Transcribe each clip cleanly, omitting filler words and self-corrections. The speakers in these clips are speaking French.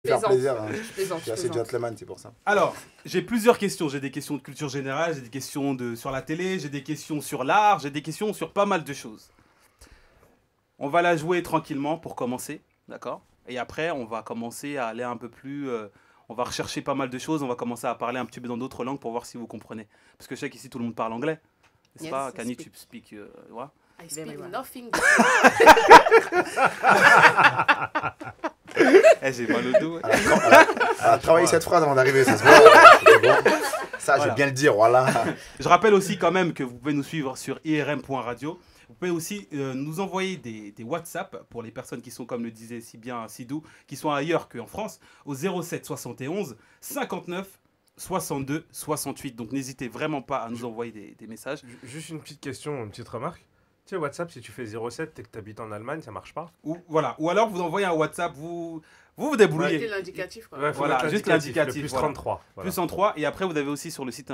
Faire plaisir, hein. Je plaisante, Je suis assez gentleman, c'est pour ça. Alors, j'ai plusieurs questions. J'ai des questions de culture générale, j'ai des questions sur la télé, j'ai des questions sur l'art, j'ai des questions sur pas mal de choses. On va la jouer tranquillement pour commencer, d'accord? Et après, on va commencer à aller un peu plus... on va rechercher pas mal de choses, on va commencer à parler un petit peu dans d'autres langues pour voir si vous comprenez. Parce que je sais qu'ici, tout le monde parle anglais. N'est-ce pas? Can you speak... what? I speak nothing. J'ai mal au dos. Elle a travaillé cette phrase avant d'arriver, ça se voit. Bon. Ça, je vais bien le dire, voilà. Je rappelle aussi quand même que vous pouvez nous suivre sur irm.radio. Vous pouvez aussi nous envoyer des WhatsApp pour les personnes qui sont, comme le disait si bien Sidou, qui sont ailleurs qu'en France, au 07 71 59 62 68. Donc n'hésitez vraiment pas à nous envoyer des messages. Juste une petite question, une petite remarque. Tu sais, WhatsApp, si tu fais 07 et que tu habites en Allemagne, ça marche pas. Voilà. Ou alors vous envoyez un WhatsApp, vous débrouillez. Mettez l'indicatif. Ouais, voilà, juste l'indicatif. Plus voilà. 33. Voilà. Plus 33. Et après, vous avez aussi sur le site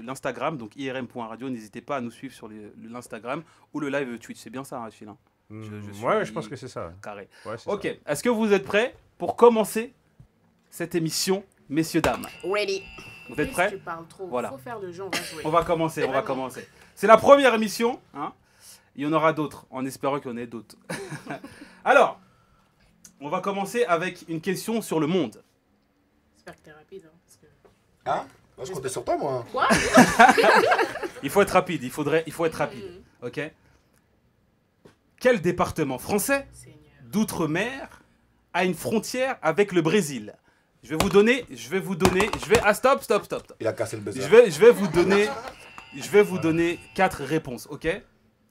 l'Instagram, donc irm.radio. N'hésitez pas à nous suivre sur l'Instagram ou le live Twitch. C'est bien ça, hein, Achille, hein. Ouais, je pense que c'est ça. Carré. Ouais, ok, ça. est-ce que vous êtes prêts pour commencer cette émission, messieurs, dames? Ready. Vous êtes prêts? Tu parles trop. Voilà. Faut faire le jeu, on va jouer. On va commencer, C'est la première émission, hein. Il y en aura d'autres, en espérant qu'il y en ait d'autres. Alors, on va commencer avec une question sur le monde. J'espère que t'es rapide. Hein, parce que... Hein? Moi, je comptais sur toi, moi. Quoi? Il faut être rapide, il faut être rapide. Ok? Quel département français d'outre-mer a une frontière avec le Brésil? Ah, stop. Il a cassé le buzzer. Je vais vous donner 4 réponses, ok?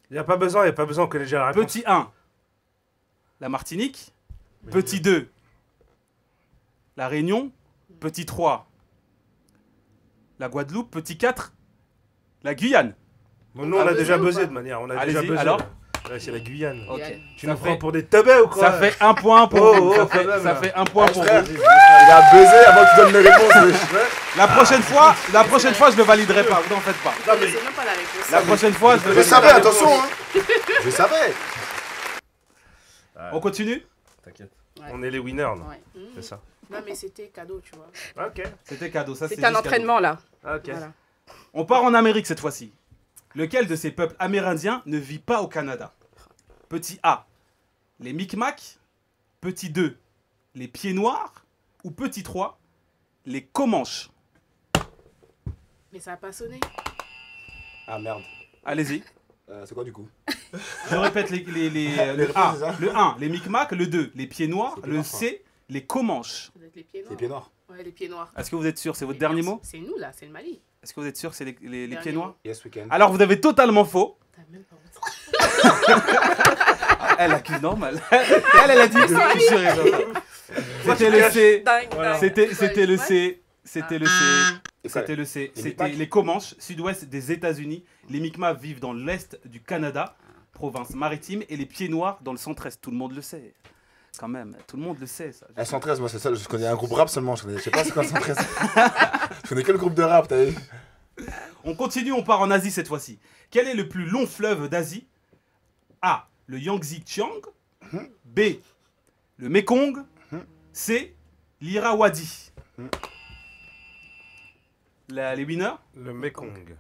Il n'y a pas besoin, on connaît déjà la réponse. Petit 1, la Martinique. Petit 2, la Réunion. Petit 3, la Guadeloupe. Petit 4, la Guyane. Bon, nous, on a déjà buzzé de manière. On a déjà buzzé. Alors ouais, c'est la Guyane. Ok. Tu nous prends pour des teubés ou quoi? Ça fait un point pour vous. Ça fait un point pour vous. Il a buzzé avant que tu donnes les réponses. La prochaine fois, je le validerai pas. Vous n'en faites pas. Non, mais c'est même pas la réponse. La prochaine fois, je le Je savais, attention, hein. Je savais. On continue? T'inquiète. Ouais. On est les winners, non? Ouais. C'est ça. Non, mais c'était cadeau, tu vois. Ok. C'était cadeau. Ça, C'est un entraînement, là. Ok. Voilà. On part en Amérique cette fois-ci. Lequel de ces peuples amérindiens ne vit pas au Canada? Petit A, les Micmacs. Petit 2, les Pieds Noirs. Ou petit 3, les Comanches. Mais ça a pas sonné. Ah, merde. Allez-y. C'est quoi, du coup? Je répète le A, le 1, les Micmacs. Le 2, les Pieds Noirs. Le C, les Comanches. Ça doit être les pieds noirs. Les pieds noirs. Ouais, les pieds noirs. Est-ce que vous êtes sûr? C'est votre dernier mot? C'est nous, là, c'est le Mali. Est-ce que vous êtes sûr que c'est les Dernier Pieds Noirs? mot. Yes, we can. Alors vous avez totalement faux. T'as même pas honte. Elle accuse normal. Elle a dit que je suis sûr. C'était le C. C'était le C. C'était le C. C'était le C. C'était les Comanches, sud-ouest des États-Unis. Les Mi'kmaq vivent dans l'est du Canada, province maritime, et les Pieds Noirs dans le centre-est. Tout le monde le sait. Quand même, tout le monde le sait, ça. Elle 113, moi, c'est ça. Je connais un groupe rap seulement. Je sais pas c'est quoi le 113. Je connais que le groupe de rap, t'as vu? On continue, on part en Asie cette fois-ci. Quel est le plus long fleuve d'Asie? A, le Yangtze-Kiang. B, le Mekong. C, l'Irrawaddy. Les winners? Le Mekong.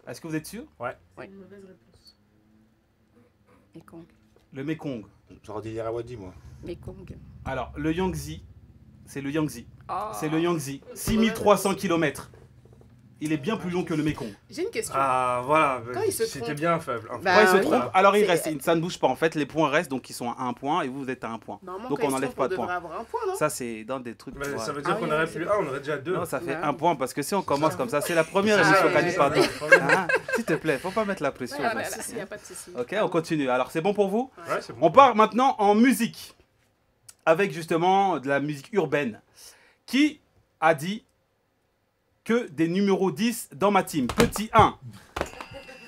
Est-ce que vous êtes sûr? Ouais. C'est une mauvaise réponse. Mekong. Le Mekong. J'aurais dit Irrawaddy, moi. Mekong. Alors, le Yangtze, c'est le Yangtze. Oh. C'est le Yangtze. 6300 km. Il est bien plus long que le Mekong. J'ai une question. Ah, voilà. Quand il se C'était trompe. bien faible. Bah, Quand il se oui. trompe, alors il C'est- reste, ça ne bouge pas en fait, les points restent, donc ils sont à 1 point et vous êtes à 1 point. Normalement, Donc quand on il se n'enlève trompe, pas on de devrait points. avoir un point, non? Ça c'est dans des trucs. Mais voilà. ça veut dire Ah qu'on oui, aurait c'est plus vrai. 1, on aurait déjà 2. Non, ça fait Ouais. 1 point parce que si on commence comme ça, c'est la première Ah, émission ouais, gagnée ouais, par ouais. deux. Ah, s'il te plaît, faut pas mettre la pression. Il n'y a pas là. de souci, il a pas de souci. Ok, on continue. Alors c'est bon pour vous? Ouais, c'est bon. On part maintenant en musique, avec justement de la musique urbaine. Qui a dit que des numéros 10 dans ma team? Petit 1,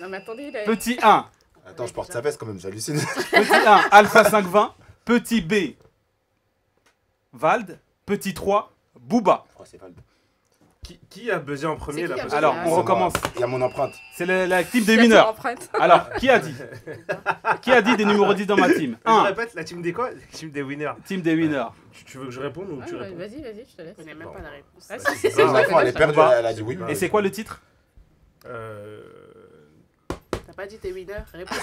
Non, mais attendez, il est... petit 1, Attends, je porte sa veste quand même, j'hallucine. petit 1, Alpha 520, petit B, Vald, petit 3, Booba. Oh, c'est Vald. Qui a buzzé en premier C'est qui la a poste- buzzé Alors, Ah, on c'est recommence. Il y a mon empreinte. C'est la team des Sur winners. l'empreinte. Alors, qui a dit? Qui a dit des numéros 10 dans ma team? Je 1. répète, la team des quoi? La team des winners. Team des winners. Tu veux que je réponde ou Ah, tu ouais, réponds? Vas-y, je te Je laisse. connais même pas la réponse. Ah, Bah, si, c'est si, ça. je la L'enfant, elle est connais. perdue, elle a dit oui. Et c'est quoi le titre? Euh, T'as pas dit tes winners? Réponds.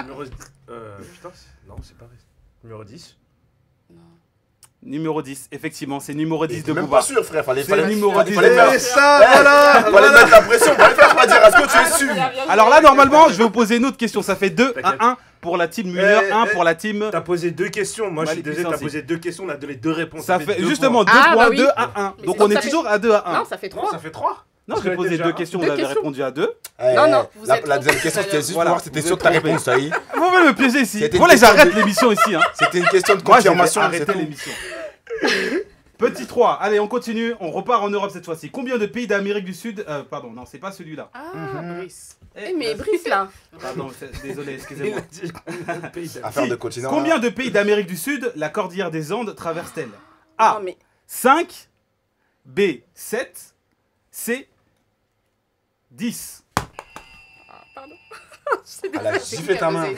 numéro... putain, non, c'est pas vrai. Numéro 10. Non. Numéro 10. Effectivement, c'est numéro 10 de Même Booba. pas sûr, frère. Fallait C'est le numéro 10 fallait de faire- Booba. ça, Fallait mettre la pression. Fallait faire pas dire. Est-ce que tu es sûr? Alors là, normalement, je vais vous poser une autre question. Ça fait 2 T'inquiète. à 1 pour la team winner, 1 pour la team... T'as posé 2 questions. Moi, je suis Malik désolé, t'as Puissance. posé 2 questions. On a donné 2 réponses. Ça fait deux justement 2 points. Ah, points, bah oui. 2 à 1. Mais Donc c'est on donc est ça fait- toujours à 2 à 1. Non, ça fait Non, 3. ça fait 3. Non, Parce j'ai que posé déjà 2 un. questions, Deux vous avez questions. répondu à 2. Non, non, vous La êtes la deuxième trompés question, tout à c'était l'heure. juste pour Voilà, voir si t'étais vous sûr de êtes ta trompés. réponse, ça y est. Vous pouvez me piéger ici. C'était Bon, une là, question j'arrête de- l'émission ici. Hein. C'était une question de Moi, je vais confirmation. c'est arrêter tout. l'émission. Petit 3. Allez, on continue. On repart en Europe cette fois-ci. Combien de pays d'Amérique du Sud... pardon, non, c'est pas celui-là. Ah, Brice. Eh, mais Brice là. Pardon, désolé, Il excusez-moi. a dit le pays d'Amérique. Affaire Si. de continent. Combien de pays d'Amérique du Sud la cordillère des Andes traverse-t-elle? A. Non, mais 5. B. 7. C. 10. pardon. Elle a C'est qui giflé qui ta a main. buzzé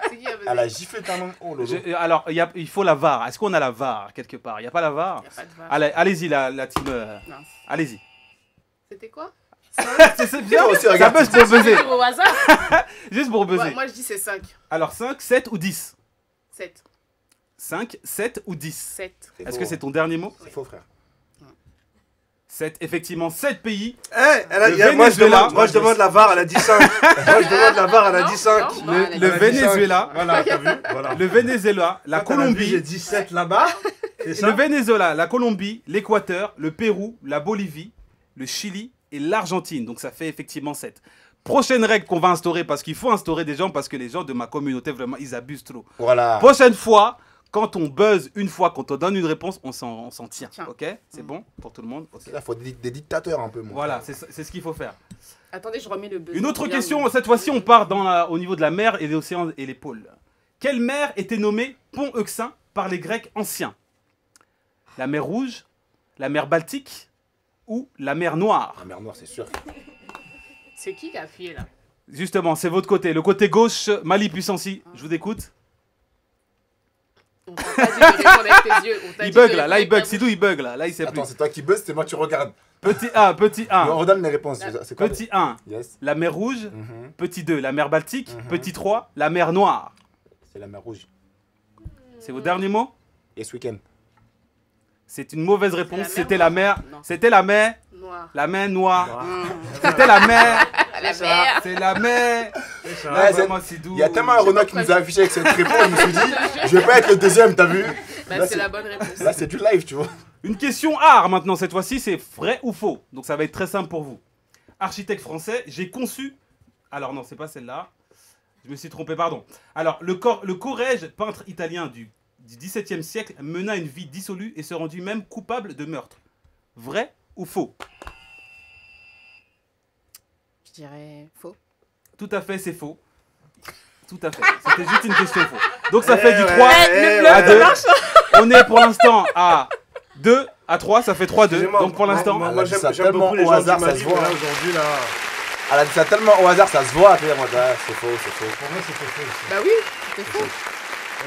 C'est qui a buzzé? Elle a giflé ta main. Oh, Lolo. Alors, il faut la VAR. Est-ce qu'on a la VAR quelque part? Il n'y a pas la VAR? Y a pas de VAR. Allez, allez-y, la team. Non. Allez-y. C'était quoi? C'est bien. Toi aussi, Ça regarde. buzz pour buzzer. Dire au hasard. Juste pour buzzer. Moi, je dis c'est 5. Alors, 5, 7 ou 10? 7. 5, 7 ou 10? 7. Est-ce que c'est ton dernier mot? C'est faux, frère. 7, effectivement, 7 pays. Eh, Le moi, je Venezuela. demande la VAR, elle a dit 5. Moi, je demande la VAR, elle a dit 5. Non, Le, elle le a dit Venezuela, Voilà, t'as vu? Voilà. le Venezuela, la Toi, t'as vu, J'ai Colombie, dit 7 là-bas. C'est ça? le Venezuela, la Colombie, l'Équateur, le Pérou, la Bolivie, le Chili et l'Argentine. Donc ça fait effectivement 7. Prochaine règle qu'on va instaurer, parce qu'il faut instaurer des gens, parce que les gens de ma communauté, vraiment, ils abusent trop. Voilà. Prochaine fois, quand on buzz une fois, quand on donne une réponse, on s'en tient. Tiens. Ok? C'est bon pour tout le monde? Ok. Là, faut des dictateurs un peu, moi. Voilà, c'est ce qu'il faut faire. Attendez, je remets le buzz. Une autre Regarde. question, cette fois-ci on part au niveau de la mer et des océans et les pôles. Quelle mer était nommée Pont Euxin par les Grecs anciens? La mer Rouge, la mer Baltique ou la mer Noire? La mer Noire, c'est sûr. C'est qui a appuyé là? Justement, c'est votre côté. Le côté gauche, Mali Puissancy, je vous écoute. On t'a pas dit de répondre avec tes yeux. On t'a Il dit de bug là, répondre il avec bug, ta Sidou il bug là, il sait plus. Attends, c'est toi qui buzz, c'est moi qui regarde. Petit 1, petit On 1, redonne les réponses. C'est quoi petit 1, Yes. la mer Rouge, Mhm. petit 2, la mer Baltique, Mhm. petit 3, la mer Noire. C'est la mer Rouge. C'est vos derniers mots? Et ce week-end. C'est une mauvaise réponse, mer c'était la mer, Non. c'était la mer, Noir. la mer Noire. Voilà. C'était la mer, La mer. c'est la mer. C'est ça. Ouais, Vraiment, Sidou. Il y a tellement un Renault qui nous a affiché avec cette réponse, je me suis dit, je vais pas être le deuxième, t'as vu? Bah, Là, c'est la bonne réponse. Là, c'est du live, tu vois. Une question art maintenant, cette fois-ci, c'est vrai ou faux. Donc ça va être très simple pour vous. Architecte français, j'ai conçu... Alors non, c'est pas celle-là. Je me suis trompé, pardon. Alors, le Corrège, peintre italien du XVIIe siècle, mena une vie dissolue et se rendit même coupable de meurtre. Vrai ou faux? Je dirais faux. Tout à fait, c'est faux. Tout à fait. C'était juste une question faux. Donc ça fait du 3 ouais, à ouais. 2. On est pour l'instant à 2 à 3, ça fait 3-2. Excusez-moi, Donc pour l'instant... moi, Elle a dit ça j'aime tellement beaucoup les au gens hasard, du ça Mali, se mais voit. là, aujourd'hui, là... Elle a dit ça tellement au hasard, ça se voit. Après, moi, c'est faux, c'est faux. Pour moi, c'était faux aussi. Bah oui, c'était faux.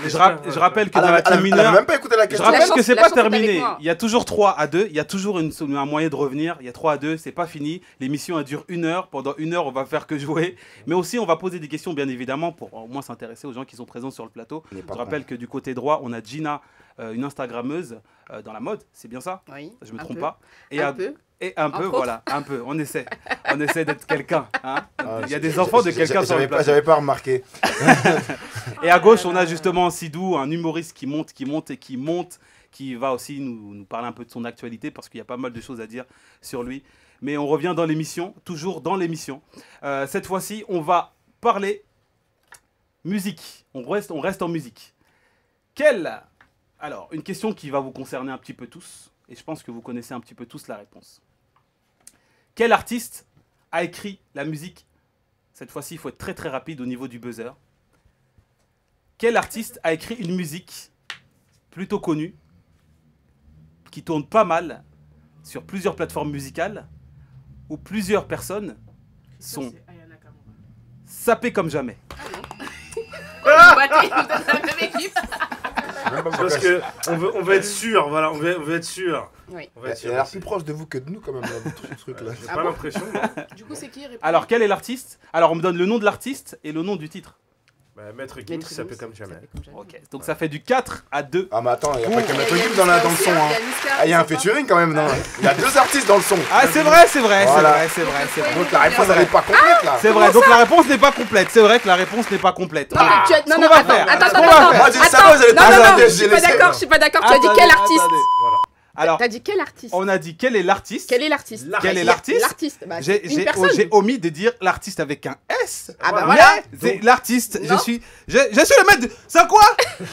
Je rappelle que Elle dans la a team elle a mineure... même pas écouté la Je question. rappelle chance- que c'est la pas chance est avec terminé. moi. Il y a toujours 3 à 2. Il y a toujours un moyen de revenir. Il y a 3 à 2. C'est pas fini. L'émission elle dure 1 heure. Pendant 1 heure, on va faire que jouer. Mais aussi, on va poser des questions, bien évidemment, pour au moins s'intéresser aux gens qui sont présents sur le plateau. On n'est pas Je rappelle que du côté droit, on a Gina, une Instagrammeuse dans la mode. C'est bien ça? Oui. Je me un trompe peu. pas. Un peu. Et un peu, Entre voilà. Un peu. On essaie. On essaie d'être quelqu'un. Hein. Ah, Il y a des enfants de quelqu'un sur le plateau. J'avais pas remarqué. Et à gauche, on a justement Sidou, un humoriste qui monte, qui va aussi nous parler un peu de son actualité, parce qu'il y a pas mal de choses à dire sur lui. Mais on revient dans l'émission, toujours dans l'émission. Cette fois-ci, on va parler musique. On reste en musique. Alors, une question qui va vous concerner un petit peu tous, et je pense que vous connaissez un petit peu tous la réponse. Quel artiste a écrit la musique? Cette fois-ci, il faut être très très rapide au niveau du buzzer. Quel artiste a écrit une musique plutôt connue, qui tourne pas mal, sur plusieurs plateformes musicales où plusieurs personnes sont C'est Aya Nakamura. sapées comme jamais. Vous êtes la même équipe. Même pas Parce que on veut être sûr, voilà, on veut être sûr. Oui. On veut être Il sûr. a l'air plus proche de vous que de nous, quand même, ce truc-là. J'ai Ah pas bon l'impression. Du coup, c'est qui répond? Alors, quel est l'artiste? Alors, on me donne le nom de l'artiste et le nom du titre. Bah, Maître Gims, ça fait comme jamais. Ok, donc ça fait du 4-2. Ah, mais attends, il y a pas Ouh. que Maître Gims dans le son. Hein. Ah, il y a un featuring quand même, non? Il y a 2 artistes dans le son. Ah, c'est vrai, c'est vrai, Voilà. c'est vrai, c'est vrai. Donc la réponse, elle est pas complète, là. C'est vrai, donc la réponse n'est pas complète. C'est vrai que la réponse n'est pas complète. Non, mais tu as... Ce non, qu'on non, va attends, faire, attends, ce qu'on attends, va attends. faire. Moi, j'ai Attends, savais, vous allez non, pas non, non, regarder, je suis pas d'accord, je suis pas d'accord. Tu as dit quel artiste? Voilà. Alors, T'as dit quel artiste? on a dit quel est l'artiste. Quel est l'artiste? Quel est l'artiste? L'artiste, bah, J'ai une personne. j'ai omis de dire l'artiste avec un S. Ah bah Mais voilà. c'est l'artiste. Je Non. suis le maître. C'est quoi?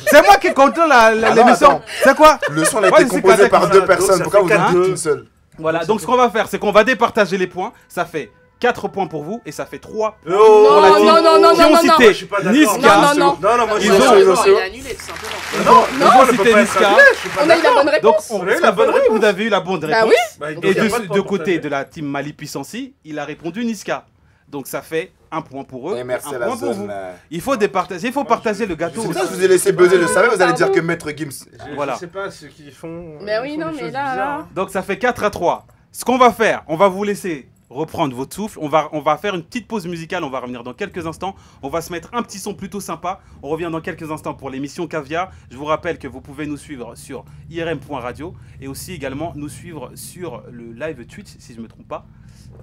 C'est moi qui contrôle Ah non, l'émission. attends. C'est quoi? Le son a Ouais, été c'est composé pas par d'accord. 2 Donc, ça personnes. fait Pourquoi vous en 4-2. dites qu'une seule? Voilà. Donc ce qu'on va faire, c'est qu'on va départager les points. Ça fait 4 points pour vous et ça fait 3 Oh, pour la Non, team non, non, non, qui ont non, non. Moi, je cité suis pas d'accord. Niska. Non, non, non. Non, moi, je Ils suis ont- sûr, ils ont- Non, il a annulé, tout simplement. Non, Ils ont on ne cité peut pas être Niska. annulé, je suis pas On a eu la d'accord. bonne Donc réponse. on On a eu la bonne réponse. vous avez eu la bonne Bah réponse. oui. Bah, donc, Et y a pas de point de pour côté partager. de la team Mali Puissancy, il a répondu Niska. Donc ça fait 1 point pour eux, Et merci un à la point pour vous. zone. Il faut départager, il faut partager le gâteau. C'est pour ça que je aussi. vous ai laissé buzzer, je savais, vous allez dire Pardon. que Maître Gims. Voilà. Je sais pas ce qu'ils font. Mais ils oui, font non, des mais choses là, bizarres. là. Donc ça fait 4-3. Ce qu'on va faire, on va vous laisser reprendre votre souffle. On va faire une petite pause musicale. On va revenir dans quelques instants. On va se mettre un petit son plutôt sympa. On revient dans quelques instants pour l'émission Caviar. Je vous rappelle que vous pouvez nous suivre sur irm.radio et aussi également nous suivre sur le live Twitch, si je ne me trompe pas.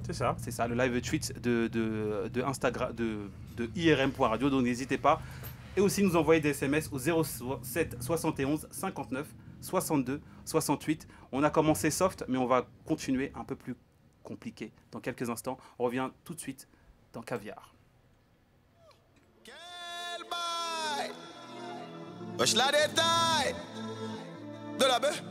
C'est ça. C'est ça, le live Twitch de Instagram, de irm.radio. Donc n'hésitez pas. Et aussi nous envoyer des SMS au 07 71 59 62 68. On a commencé soft, mais on va continuer un peu plus compliqué dans quelques instants. On revient tout de suite dans Caviar. Quel bail! Wesh la détail! De la bœuf!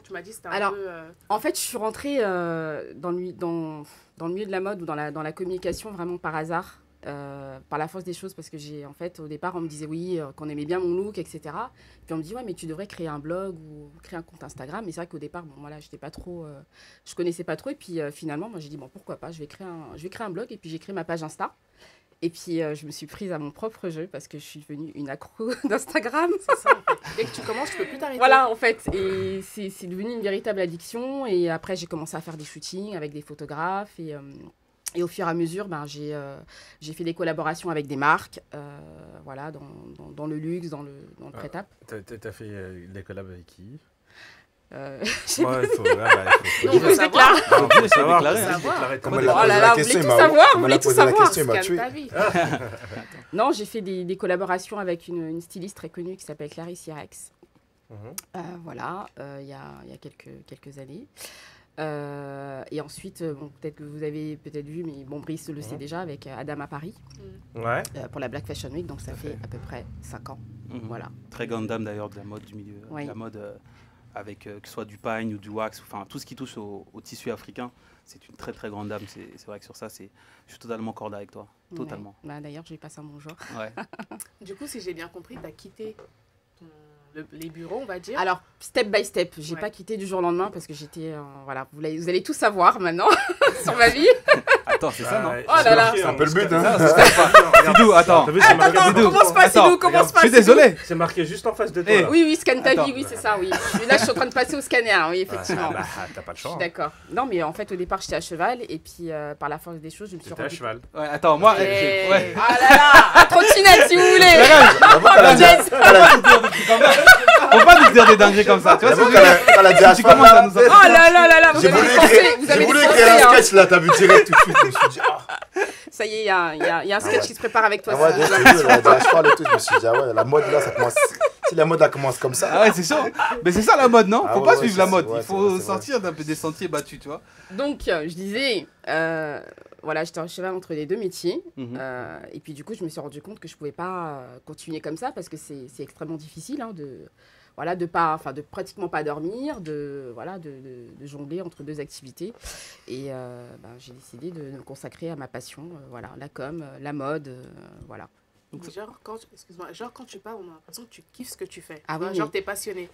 Tu m'as dit que c'était Alors, un peu... En fait, je suis rentrée dans le milieu de la mode ou dans la communication vraiment par hasard, par la force des choses, parce que en fait, au départ, on me disait oui, qu'on aimait bien mon look, etc. Puis on me dit, ouais, mais tu devrais créer un blog ou créer un compte Instagram. Et c'est vrai qu'au départ, bon, voilà, j'étais pas trop, je connaissais pas trop. Et puis finalement, moi, j'ai dit, bon, pourquoi pas, je vais créer un blog. Et puis j'ai créé ma page Insta. Et puis, je me suis prise à mon propre jeu parce que je suis devenue une accro d'Instagram. C'est ça, en fait. Dès que tu commences, tu peux plus t'arrêter. Voilà, en fait. Et c'est devenu une véritable addiction. Et après, j'ai commencé à faire des shootings avec des photographes. Et au fur et à mesure, j'ai fait des collaborations avec des marques, voilà, dans le luxe, dans le prêt-à. T'as fait des collabs avec qui? J'ai Ouais, il faut Non, on veut savoir. on peut savoir. déclarer, faut hein. déclarer Comme ton elle a Oh posé là la là, vous question, voulez il tout m'a- savoir, comme vous elle a voulez tout posé la savoir. question, il m'a Scanne tué. ta vie. Non, j'ai fait des collaborations avec une styliste très connue qui s'appelle Clarisse Irex. Mhm. Voilà, il y a quelques années. Et ensuite, bon, peut-être que vous avez peut-être vu, mais bon, Brice le sait déjà, avec Adam à Paris, Ouais. pour la Black Fashion Week, donc ça fait à peu près 5 ans. Mhm. Voilà. Très grande dame d'ailleurs de la mode du milieu, Oui. de la mode avec que ce soit du pagne ou du wax, enfin tout ce qui touche au tissu africain, c'est une très très grande dame. C'est vrai que sur ça, je suis totalement corda avec toi, totalement. Ouais. Bah, d'ailleurs, je lui passe un bonjour. Ouais. Du coup, si j'ai bien compris, tu as quitté les bureaux, on va dire. Alors, step by step, j'ai Ouais. pas quitté du jour au lendemain parce que j'étais, voilà, vous allez tout savoir maintenant sur ma vie. Attends, c'est ça non? Oh là là. C'est un peu le but, hein. Sidou, attends. T'as vu, c'est marqué- Attends, Sidou, commence pas, attends, Sidou, commence Je pas. suis Sidou. désolé. C'est marqué juste en face de toi. Eh, là. Oui, oui, scanne ta Attends. vie, oui, c'est ça, oui. Là, je suis en train de passer au scanner, oui, effectivement. Bah, t'as pas le Je suis choix. d'accord. Non, mais en fait, au départ, j'étais à cheval et puis par la force des choses, je me suis T'étais à rendu cheval. Ouais, attends, moi, Eh. ouais. Ah là là, à trottinette si vous voulez. J'avoue qu'elle a dit- Yes. Faut pas nous dire des dingueries comme ça, tu vois ce que j'avoue je veux dire? qu'elle a dit à Tu cheval, commences à là. nous Oh là là là là, vous J'ai avez voulu dépensé, écrire vous avez j'ai voulu dépensé, écrire un hein. sketch là, t'as vu direct tout de suite. Je me suis dit, ah, Ça y est, il y a un sketch ouais. qui se prépare avec toi. ah ouais, Sidou. je te jure, elle a dit à cheval et tout. Je me suis dit, ah ouais, la mode là, ça commence. Si la mode là commence comme ça. Ah ouais, c'est chaud. Mais c'est ça la mode, non? Ah Faut ouais, pas ouais, suivre c'est- la mode. ouais, Il c'est faut vrai, c'est vrai. sortir d'un peu des sentiers battus, tu vois. Donc, je disais, voilà, j'étais en cheval entre les deux métiers. Mhm. Et puis, du coup, je me suis rendu compte que je ne pouvais pas continuer comme ça parce que c'est extrêmement difficile hein, de pratiquement pas dormir, de jongler entre deux activités. Et j'ai décidé de me consacrer à ma passion, voilà, la com, la mode, voilà. Genre, quand tu parles, on a l'impression que tu kiffes ce que tu fais. Ah Tu vois, oui, genre, mais- t'es passionné.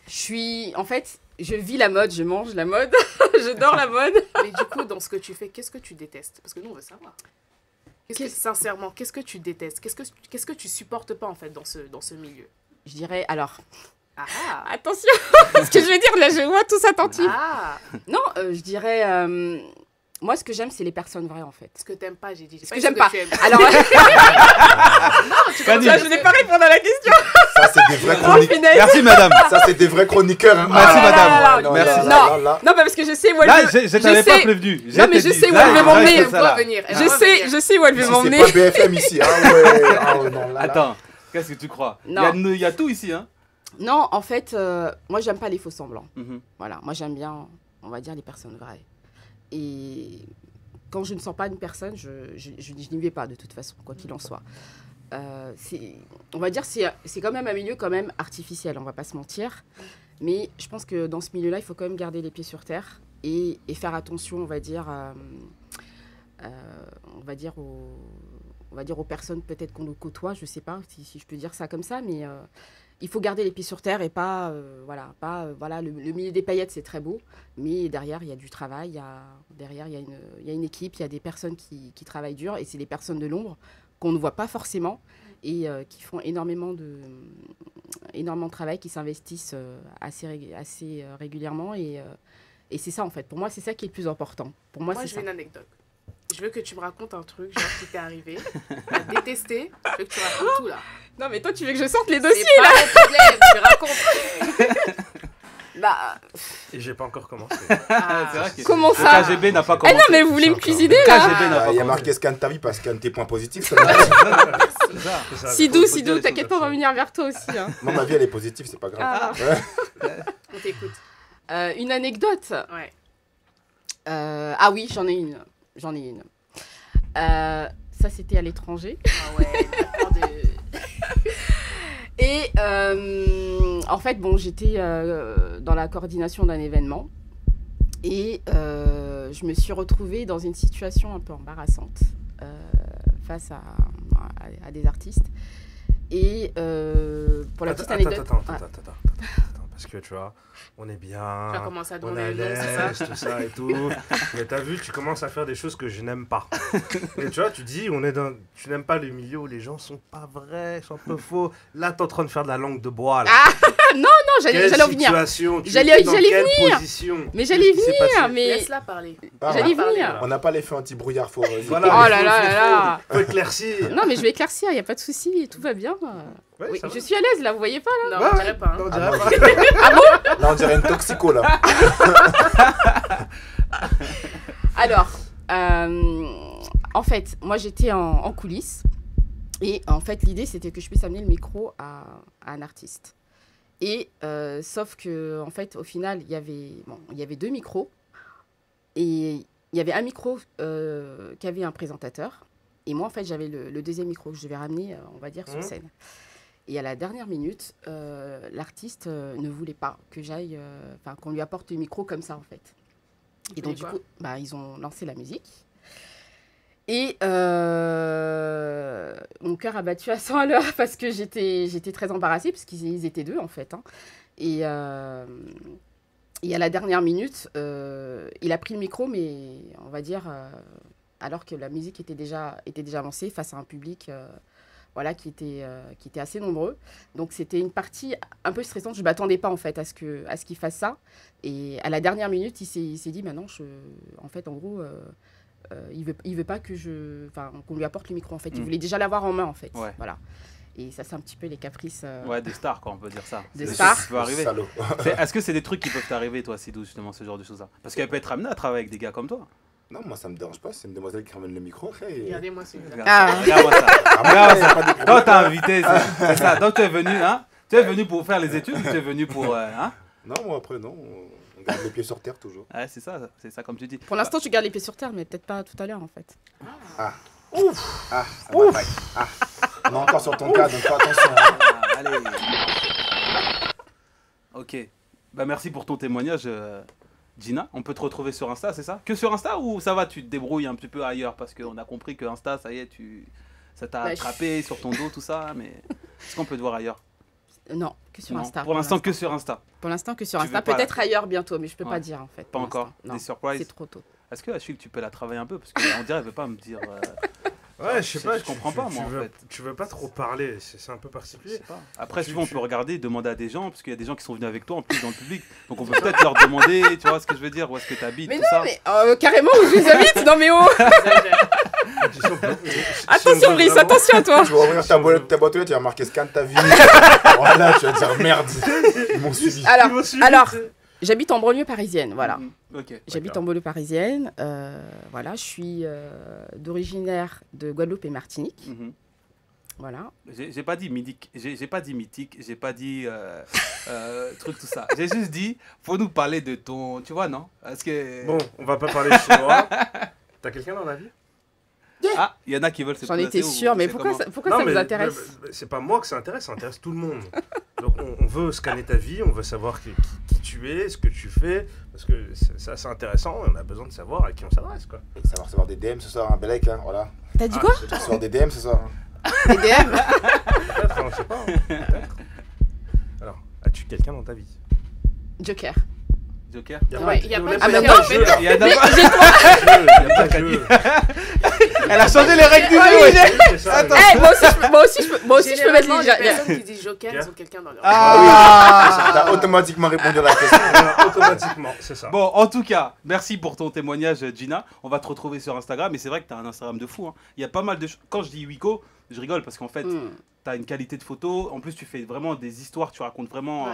En fait, je vis la mode, je mange la mode, je dors la mode. Mais du coup, dans ce que tu fais, qu'est-ce que tu détestes? Parce que nous, on veut savoir. Sincèrement, qu'est-ce que tu détestes? Qu'est-ce que tu supportes pas, en fait, dans ce milieu? Je dirais, alors, Ah! attention, ce que je vais dire, là, je vois tous attentifs. Ah! Non, je dirais, moi, ce que j'aime, c'est les personnes vraies, en fait. Ce que t'aimes pas, j'ai dit. Ce que j'aime pas. Tu aimes. Alors, Fanny. je n'ai pas répondu à la question. Ça, c'est des vrais Oh, chroniqueurs. finesse. Merci madame. Ça, c'est des vrais chroniqueurs. hein. Merci, Ah, madame. là, là, Merci. là, Non. là, là. Non, parce que je sais où elle Là, veut. je t'avais pas sais- prévenu. Non, mais je sais où elle veut m'emmener. Elle doit venir. Elle doit venir. Je sais où elle veut Ici, m'emmener. c'est pas BFM ici. Ah ouais, ah ouais, non, là, là. Attends, qu'est-ce que tu crois? Non. Il y a tout ici, hein? Non, en fait, moi, j'aime pas les faux semblants. Mhm. Voilà, moi, j'aime bien, on va dire, les personnes vraies. Et quand je ne sens pas une personne, je n'y vais pas, de toute façon, quoi qu'il en soit. On va dire, c'est quand même un milieu quand même artificiel, on va pas se mentir. Mais je pense que dans ce milieu-là, il faut quand même garder les pieds sur terre et faire attention, on va dire aux personnes peut-être qu'on le côtoie, je sais pas si je peux dire ça comme ça, mais il faut garder les pieds sur terre et pas, le milieu des paillettes, c'est très beau, mais derrière, il y a du travail, derrière, il y a une équipe, il y a des personnes qui travaillent dur et c'est des personnes de l'ombre qu'on ne voit pas forcément et qui font énormément de travail, qui s'investissent assez régulièrement et c'est ça en fait. Pour moi, c'est ça qui est le plus important. Pour moi, Moi, c'est je ça. veux une anecdote. Je veux que tu me racontes un truc, genre, qui t'est arrivé, à détester. Je veux que tu racontes tout, là. Non, mais toi, tu veux que je sorte les C'est dossiers pas mon problème, tu racontes. Bah, Et j'ai pas encore commencé. Ah. C'est vrai que comment le ça KGB n'a pas Eh commencé. non, mais vous voulez me Encore. cuisiner Le là KGB n'a Ah, pas il y a commencé. marqué scan ta vie parce qu'un de tes points positifs. c'est vrai. C'est ça. C'est ça, Sidou, faut dire Sidou, les t'inquiète choses pas, on va aussi. venir vers toi aussi. Hein. Moi, ma vie, elle est positive, c'est pas grave. Ah. Ouais. On t'écoute. Une anecdote. Ouais. Ah oui, j'en ai une. Ça, c'était à l'étranger. Ah ouais, d'accord de... Et en fait, bon, j'étais dans la coordination d'un événement et je me suis retrouvée dans une situation un peu embarrassante face à des artistes. Et pour la petite anecdote... Attends, parce que tu vois, on est bien, Tu as commencé à on est demander à le nom, c'est ça? l'aise, tout ça et tout. Mais t'as vu, tu commences à faire des choses que je n'aime pas. Et tu vois, tu dis, tu n'aimes pas le milieu où les gens sont pas vrais, sont un peu faux. Là, t'es en train de faire de la langue de bois. Là. Non, j'allais en venir. Situation, tu J'allais étais dans venir. quelle position? Mais j'allais Qu'est-ce qui s'est venir, passé mais... Laisse-la parler. J'allais Parler. venir. On n'a pas l'effet anti-brouillard, faut. Voilà, Oh mais là là là là. faut éclaircir. Non, mais je vais éclaircir, il n'y a pas de souci, tout va bien. Ouais, Oui, ça va. je suis à l'aise là, vous voyez pas là? Non, Ouais, on dirait pas. hein. Non, on Ah, dirait non, pas. Là, on dirait une toxico, là. Alors, en fait, moi j'étais en coulisses et en fait l'idée c'était que je puisse amener le micro à un artiste. Et sauf que en fait au final il y avait deux micros et il y avait un micro qui avait un présentateur et moi en fait j'avais le deuxième micro que je devais ramener on va dire sur scène. Et à la dernière minute, l'artiste ne voulait pas que j'aille, qu'on lui apporte le micro comme ça en fait. Et donc, du coup, ils ont lancé la musique. Et mon cœur a battu à 100 à l'heure parce que j'étais très embarrassée, parce qu'ils étaient deux, en fait. Hein. Et à la dernière minute, il a pris le micro, mais on va dire, alors que la musique était déjà lancée face à un public qui était assez nombreux. Donc, c'était une partie un peu stressante. Je ne m'attendais pas, en fait, à ce qu'il fasse ça. Et à la dernière minute, il s'est dit, maintenant, en gros, il veut pas qu'on lui apporte le micro, en fait. Il voulait déjà l'avoir en main, en fait. Ouais. Voilà. Et ça, c'est un petit peu les caprices Ouais, des stars, quoi, on peut dire ça. des C'est stars. ce qui peut arriver. Salaud. Est-ce que c'est des trucs qui peuvent t'arriver, toi, Sidou, justement, ce genre de choses-là? Parce qu'elle peut être amenée à travailler avec des gars comme toi. Non, moi, ça me dérange pas. C'est une demoiselle qui ramène le micro. Après, Regardez-moi celui-là. Ah. Regarde-moi ça. moi, c'est pas des problèmes. Toi, t'as invité, c'est ça. Donc, tu es venu, hein? Tu es venu pour faire les études ou tu es venu pour, hein? Non, moi, après, non. On garde les pieds sur terre, toujours. Ouais, c'est ça, comme tu dis. Pour l'instant, tu gardes les pieds sur terre, mais peut-être pas tout à l'heure, en fait. Ah, ça m'attaque. Ah, on est encore sur ton cas, donc fais attention. Hein. Ah, allez. Ok. Bah, merci pour ton témoignage, Gina. On peut te retrouver sur Insta, c'est ça? Que sur Insta ou ça va, tu te débrouilles un petit peu ailleurs? Parce qu'on a compris que Insta, ça y est, ça t'a attrapé sur ton dos, tout ça. Mais est-ce qu'on peut te voir ailleurs? Non, que sur Non. Insta. Pour l'instant, que sur Insta. Pour l'instant, que sur Tu Insta. veux pas- Peut-être ailleurs bientôt, mais je peux Ouais. pas dire, en fait. Pas pour encore. l'instant. Non, Des surprises. c'est trop tôt. Est-ce que Achille, tu peux la travailler un peu? Parce qu'on dirait, elle veut pas me dire. Ouais, je sais pas. Je comprends pas, moi, en fait. Tu veux pas trop parler, c'est un peu Je particulier. sais pas. Après, Tu- souvent, on tu- peut regarder, demander à des gens, parce qu'il y a des gens qui sont venus avec toi en plus dans le public. Donc, on peut peut-être leur demander, tu vois ce que je veux dire, où est-ce que tu habites, Mais tout non, ça. mais carrément où je les habite. Non, mais oh. Attention, Brice, attention à toi. Tu vas ouvrir ta boîte aux lettres, tu vas marquer scan ta vie. Voilà, tu vas dire merde. Ils m'ont suivi. Alors, j'habite en banlieue parisienne, voilà. Mhm. Ok. J'habite en banlieue parisienne. Voilà, je suis d'originaire de Guadeloupe et Martinique. Mhm. Voilà. J'ai pas dit mythique, j'ai pas dit mythique, j'ai pas dit truc tout ça. J'ai juste dit, faut nous parler de ton, tu vois, non? Parce que Bon, on va pas parler chinois. T'as quelqu'un dans la vie? ah, il y en a qui veulent se J'en placer étais ou- sûre, mais c'est pourquoi comment ça vous intéresse? C'est pas moi que ça intéresse tout le monde. Donc on veut scanner ta vie, on veut savoir qui tu es, ce que tu fais, parce que c'est assez intéressant et on a besoin de savoir à qui on s'adresse, quoi. Ça va recevoir des DM ce soir, un Belek, hein, voilà. T'as dit quoi? Tu vas recevoir des DM ce soir. Hein. Les DM? Peut-être, on sait pas. Hein, peut-être. Alors, as-tu quelqu'un dans ta vie? Joker. Joker? Ouais, il y a pas de Ah, jeu, mais non, en fait. Il y en a pas. Il y a pas de jeu. Elle a changé les règles du jeu, Ouais, ouais. C'est ça, Eh, moi aussi, je peux mettre Généralement, les... les personnes qui disent Joker, ils ont quelqu'un dans leur vie. Ah. T'as automatiquement répondu à la question. Voilà, automatiquement, c'est ça. Bon, en tout cas, merci pour ton témoignage, Gina. On va te retrouver sur Instagram. Et c'est vrai que tu as un Instagram de fou. Hein. Il y a pas mal de choses. Quand je dis Wiko, je rigole parce qu'en fait, tu as une qualité de photo. En plus, tu fais vraiment des histoires. Tu racontes vraiment Ouais,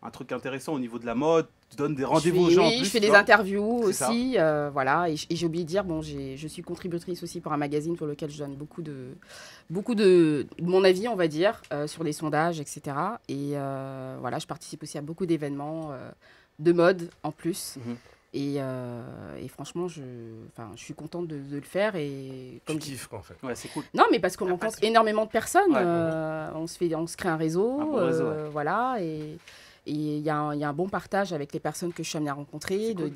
un truc intéressant au niveau de la mode. Tu donnes des rendez-vous aux gens. en Oui, plus, je fais tu des vois. interviews C'est ça. aussi, voilà. Et j'ai oublié de dire, bon, je suis contributrice aussi pour un magazine pour lequel je donne beaucoup de mon avis, on va dire, sur les sondages, etc. Et voilà, je participe aussi à beaucoup d'événements de mode en plus. Mhm. Et franchement, je suis contente de le faire. Et Tu comme kiffes, quoi, en fait. Ouais, c'est cool. non, mais parce qu'on rencontre énormément de personnes. Ouais. On se crée un réseau. Un bon réseau, ouais. Voilà. Et il y a un bon partage avec les personnes que je suis amenée à rencontrer. C'est cool.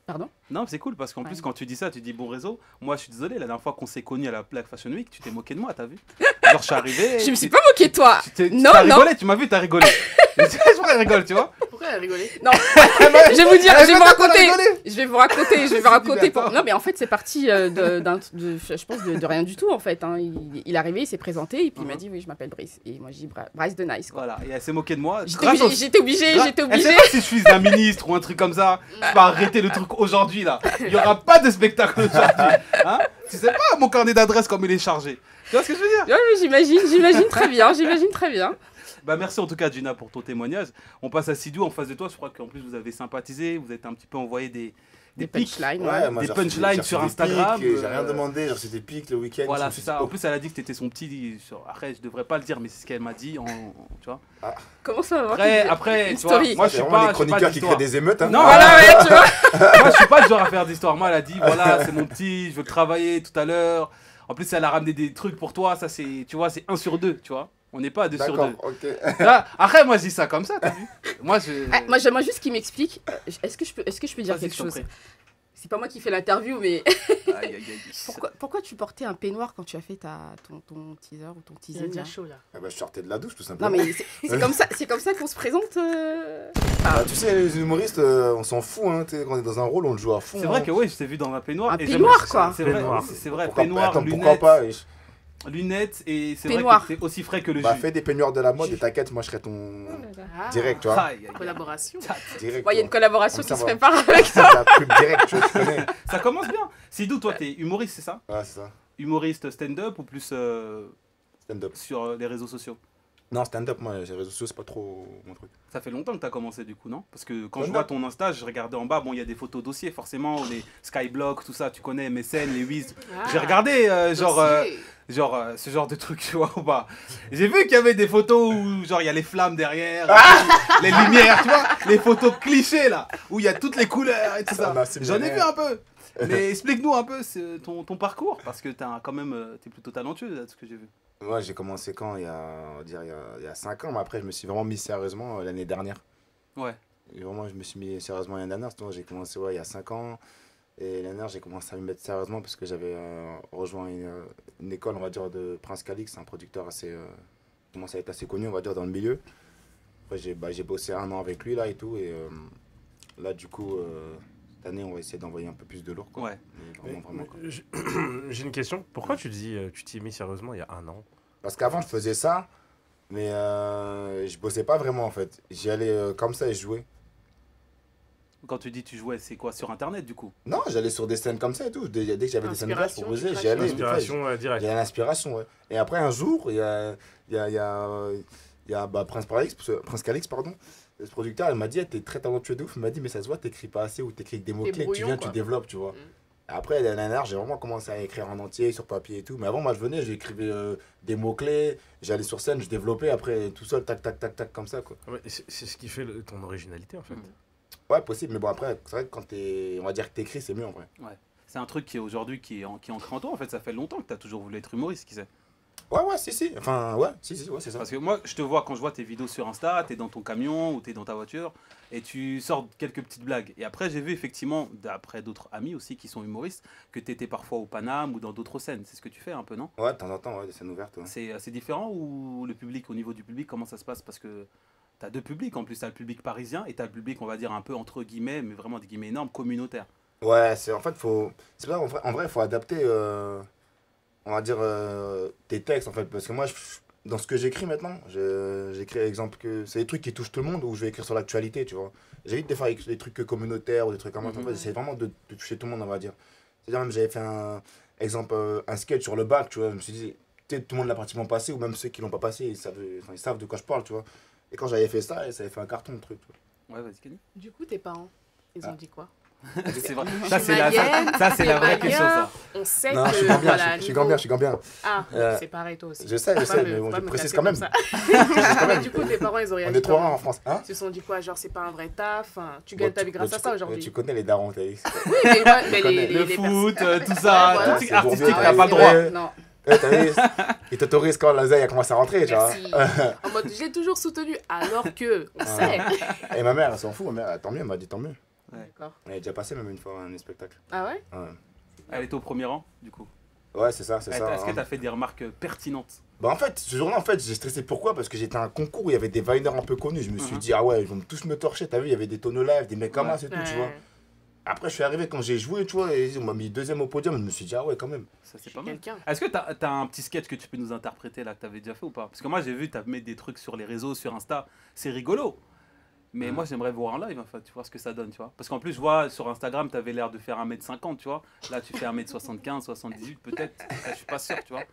Pardon? Non, c'est cool parce qu'en plus, Ouais. quand tu dis ça, tu dis bon réseau. Moi, je suis désolé, la dernière fois qu'on s'est connus à la Black Fashion Week, tu t'es moqué de moi, t'as vu? Genre, je suis arrivé. Je me suis pas moquée de toi. Non, t'as non. rigolé, tu m'as vu, t'as rigolé. C'est pourquoi elle rigole, tu vois? Pourquoi elle a rigolé? Non, je vais vous dire, je vais vous raconter. rigolé. Je vais vous raconter, je vais vous dit, raconter. mais attends. Non, mais en fait, c'est parti je pense, de rien du tout, en fait. Hein. Il est arrivé, il s'est présenté, et puis il m'a dit, oui, je m'appelle Brice. Et moi, je dis, Brice de Nice, quoi. Voilà, et elle s'est moquée de moi. J'étais obligée. Elle sait pas si je suis un ministre ou un truc comme ça. Je peux arrêter le truc aujourd'hui, là. Il y aura pas de spectacle aujourd'hui. Hein? Tu sais pas, mon carnet d'adresse, comme il est chargé. Tu vois ce que je veux dire? Ouais, ouais, j'imagine très bien. Bah merci en tout cas Gina pour ton témoignage. On passe à Sidou en face de toi. Je crois qu'en plus vous avez sympathisé, vous êtes un petit peu envoyé des pics. punchlines, Ouais, ouais. moi, Des j'ai reçu punchlines j'ai reçu sur des Instagram, pics, j'ai rien demandé, j'ai reçu des pics le week-end. Voilà, je me c'est suis ça. dit, En plus, elle a dit que t'étais son petit. Après, je devrais pas le dire, mais c'est ce qu'elle m'a dit. Tu vois. Comment ça va? Après, Une tu vois, story. moi oh, je c'est suis vraiment pas. les Je suis pas chroniqueurs qui créent d'histoire. des émeutes. Hein. Non, Voilà, ouais, tu vois. Moi, je suis pas du genre à faire d'histoire. Moi, elle a dit voilà, c'est mon petit, je veux le travailler tout à l'heure. En plus, elle a ramené des trucs pour toi. Ça, c'est, tu vois, c'est 1 sur 2, tu vois. On n'est pas à 2 sur 2. D'accord, ok. Là, après, moi, je dis ça comme ça, t'as vu. Moi, Ah, moi, j'aimerais juste qu'il m'explique. Est-ce que je peux dire Vas-y, quelque je t'en chose? prie. C'est pas moi qui fais l'interview, mais Aïe, aïe, aïe. pourquoi tu portais un peignoir quand tu as fait ton teaser ou ton Il est teasing déjà là? chaud là. Ah bah, je sortais de la douche tout Non, simplement. mais c'est comme ça qu'on se présente. Bah, tu sais, les humoristes, on s'en fout. Hein, tu sais, quand on est dans un rôle, on le joue à fond. C'est vrai hein. que oui, je t'ai vu dans un peignoir. Un et peignoir, j'aimerais- quoi. C'est vrai, Peignoir. c'est vrai, Pourquoi peignoir, attends, lunettes. pourquoi pas wesh. Lunettes et c'est Peignoir. vrai que t'es aussi frais que le Bah, jus. fais des peignoirs de la mode et t'inquiète, moi je serai ton. Ah, Direct, tu vois. Aïe, aïe, aïe. Collaboration. Direct. Il y a une collaboration Comme ça, qui se voilà. prépare avec C'est la pub direct, tu connais. Ça commence bien. Sidou, toi, t'es humoriste, c'est ça? Ouais, c'est ça. Humoriste stand-up ou plus Stand-up. sur les réseaux sociaux? Non, stand-up, moi, les réseaux sociaux, c'est pas trop mon truc. Ça fait longtemps que t'as commencé du coup, non? Parce que quand je Stand-up. vois ton Insta, je regardais en bas, bon, il y a des photos dossiers forcément, les Skyblock, tout ça, tu connais, MSN, les Wiz. Ah, J'ai regardé dossier. ce genre de truc, tu vois, ou pas. J'ai vu qu'il y avait des photos où, genre, il y a les flammes derrière, les lumières, tu vois, les photos clichés, là, où il y a toutes les couleurs et tout Ça ça. m'a simulé. J'en ai vu un peu. Mais explique-nous un peu ton parcours, parce que quand même, t'es plutôt talentueux, de ce que j'ai vu. Ouais, j'ai commencé quand on va dire, il y a 5 ans, mais après, je me suis vraiment mis sérieusement l'année dernière. Ouais. Et vraiment, je me suis mis sérieusement l'année dernière. Sinon, j'ai commencé il y a 5 ans. Et l'année dernière, j'ai commencé à me mettre sérieusement parce que j'avais rejoint une école, on va dire, de Prince Calix, un producteur assez. Qui commence à être assez connu, on va dire, dans le milieu. Après, j'ai bossé 1 an avec lui, là, et tout. Et là, du coup, cette année, on va essayer d'envoyer un peu plus de lourd, quoi. Ouais. Mais vraiment, quoi. J'ai une question. Pourquoi tu dis tu t'y es mis sérieusement il y a 1 an? Parce qu'avant, je faisais ça, mais je bossais pas vraiment, en fait. J'y allais comme ça et je jouais. Quand tu dis tu jouais, c'est quoi? Sur Internet, du coup? Non, j'allais sur des scènes comme ça et tout. Dès que j'avais des scènes ouvertes, je Inspiration, proposais, tu j'y allais. Inspiration directe. J'ai l'inspiration, ouais. Et après, un jour, il y a Prince Calix, pardon. Ce producteur, il m'a dit, t'es très talentueux de ouf. Il m'a dit, mais ça se voit, t'écris pas assez ou t'écris que des mots-clés. Tu brouillon, viens, quoi. tu développes, tu vois. Mm. Après, l'année dernière, j'ai vraiment commencé à écrire en entier, sur papier et tout. Mais avant, moi, je venais, j'écrivais des mots-clés, j'allais sur scène, je développais. Après, tout seul, tac, tac, tac, tac, comme ça, quoi. Ouais, c'est ce qui fait ton originalité en fait. Ouais, possible. Mais bon, après, c'est vrai que quand on va dire que t'écris, c'est mieux en vrai. C'est un truc qui est aujourd'hui qui est ancré en toi. En fait, ça fait longtemps que tu as toujours voulu être humoriste, qui sait. Ouais, si. Enfin, ouais, si, ouais, c'est ça. Parce que moi, je te vois quand je vois tes vidéos sur Insta, tu es dans ton camion ou tu es dans ta voiture et tu sors quelques petites blagues. Et après, j'ai vu effectivement, d'après d'autres amis aussi qui sont humoristes, que tu étais parfois au Paname ou dans d'autres scènes. C'est ce que tu fais un peu, non? Ouais, de temps en temps, ouais, des scènes ouvertes. Ouais. C'est assez différent ou le public, au niveau du public, comment ça se passe? Parce que tu as deux publics en plus, tu as le public parisien et tu as le public, on va dire, un peu entre guillemets, mais vraiment des guillemets énormes, communautaire. Ouais, c'est en fait, c'est là, en vrai, il faut adapter, on va dire, tes textes, en fait. Parce que moi, dans ce que j'écris maintenant, j'écris, exemple, que c'est des trucs qui touchent tout le monde ou je vais écrire sur l'actualité, tu vois. J'évite de faire des trucs que communautaires ou des trucs comme ça. En fait, j'essaie vraiment de toucher tout le monde, on va dire. C'est-à-dire, même, j'avais fait un sketch sur le bac, tu vois. Je me suis dit, tu sais, tout le monde l'a pratiquement passé, ou même ceux qui l'ont pas passé, ils savent de quoi je parle, tu vois. Et quand j'avais fait ça, ça avait fait un carton, le truc. Tu vois. Ouais, vas-y, Kenny. Du coup, tes parents, ils ont dit quoi? C'est vrai. Je Ça, suis c'est la, malienne, ça, c'est la vraie malien. question, ça. On sait Non, que. je suis gambien, voilà, je suis gambien, je suis gambien. Ah, Euh, c'est pareil, toi aussi. Je sais, Faut pas mais bon, faut pas je me précise casser quand même. comme ça. Mais du coup, tes parents, ils ont On réagi est trop rares en comment? France. Hein? Ils se sont dit quoi? Genre, c'est pas un vrai taf. Hein, tu gagnes ta vie grâce à ça aujourd'hui. Tu connais les darons, t'as vu. Oui, mais moi, mais connais. Le les foot, tout ça, Ouais, tout voilà. truc C'est artistique, bourbier, t'as pas le ouais. droit. Ouais. Non. T'as vu, ils t'autorisent quand l'oseille commence à rentrer, tu vois. Merci. En mode, j'ai toujours soutenu, alors que, on sait. Et ma mère, elle s'en fout, ma mère, tant mieux, elle m'a dit tant mieux. D'accord. Elle est déjà passée même une fois un spectacle. Ah ouais? Ouais, Elle était au premier rang, du coup. ouais c'est ça, c'est ça. Est-ce que hein. t'as fait des remarques pertinentes? Bah en fait, ce jour-là, en fait, j'ai stressé. Pourquoi? Parce que j'étais à un concours où il y avait des Viners un peu connus. Je me suis dit, ah ouais, ils vont tous me torcher. T'as vu, il y avait des Tono Live, des mecs comme Ouais. ça et tout, tu vois. Ouais. Après, je suis arrivé quand j'ai joué, tu vois, et on m'a mis deuxième au podium. Je me suis dit, ah ouais, quand même. Ça, c'est pas mal. Quelqu'un. Est-ce que t'as un petit sketch que tu peux nous interpréter là, que t'avais déjà fait ou pas? Parce que moi, j'ai vu, t'as mis des trucs sur les réseaux, sur Insta. C'est rigolo. Mais moi, j'aimerais voir en live, en fait, tu vois ce que ça donne, tu vois. Parce qu'en plus, je vois sur Instagram, t'avais l'air de faire 1m50, tu vois. Là, tu fais 1m75, 78, peut-être. Ça, je suis pas sûr, tu vois.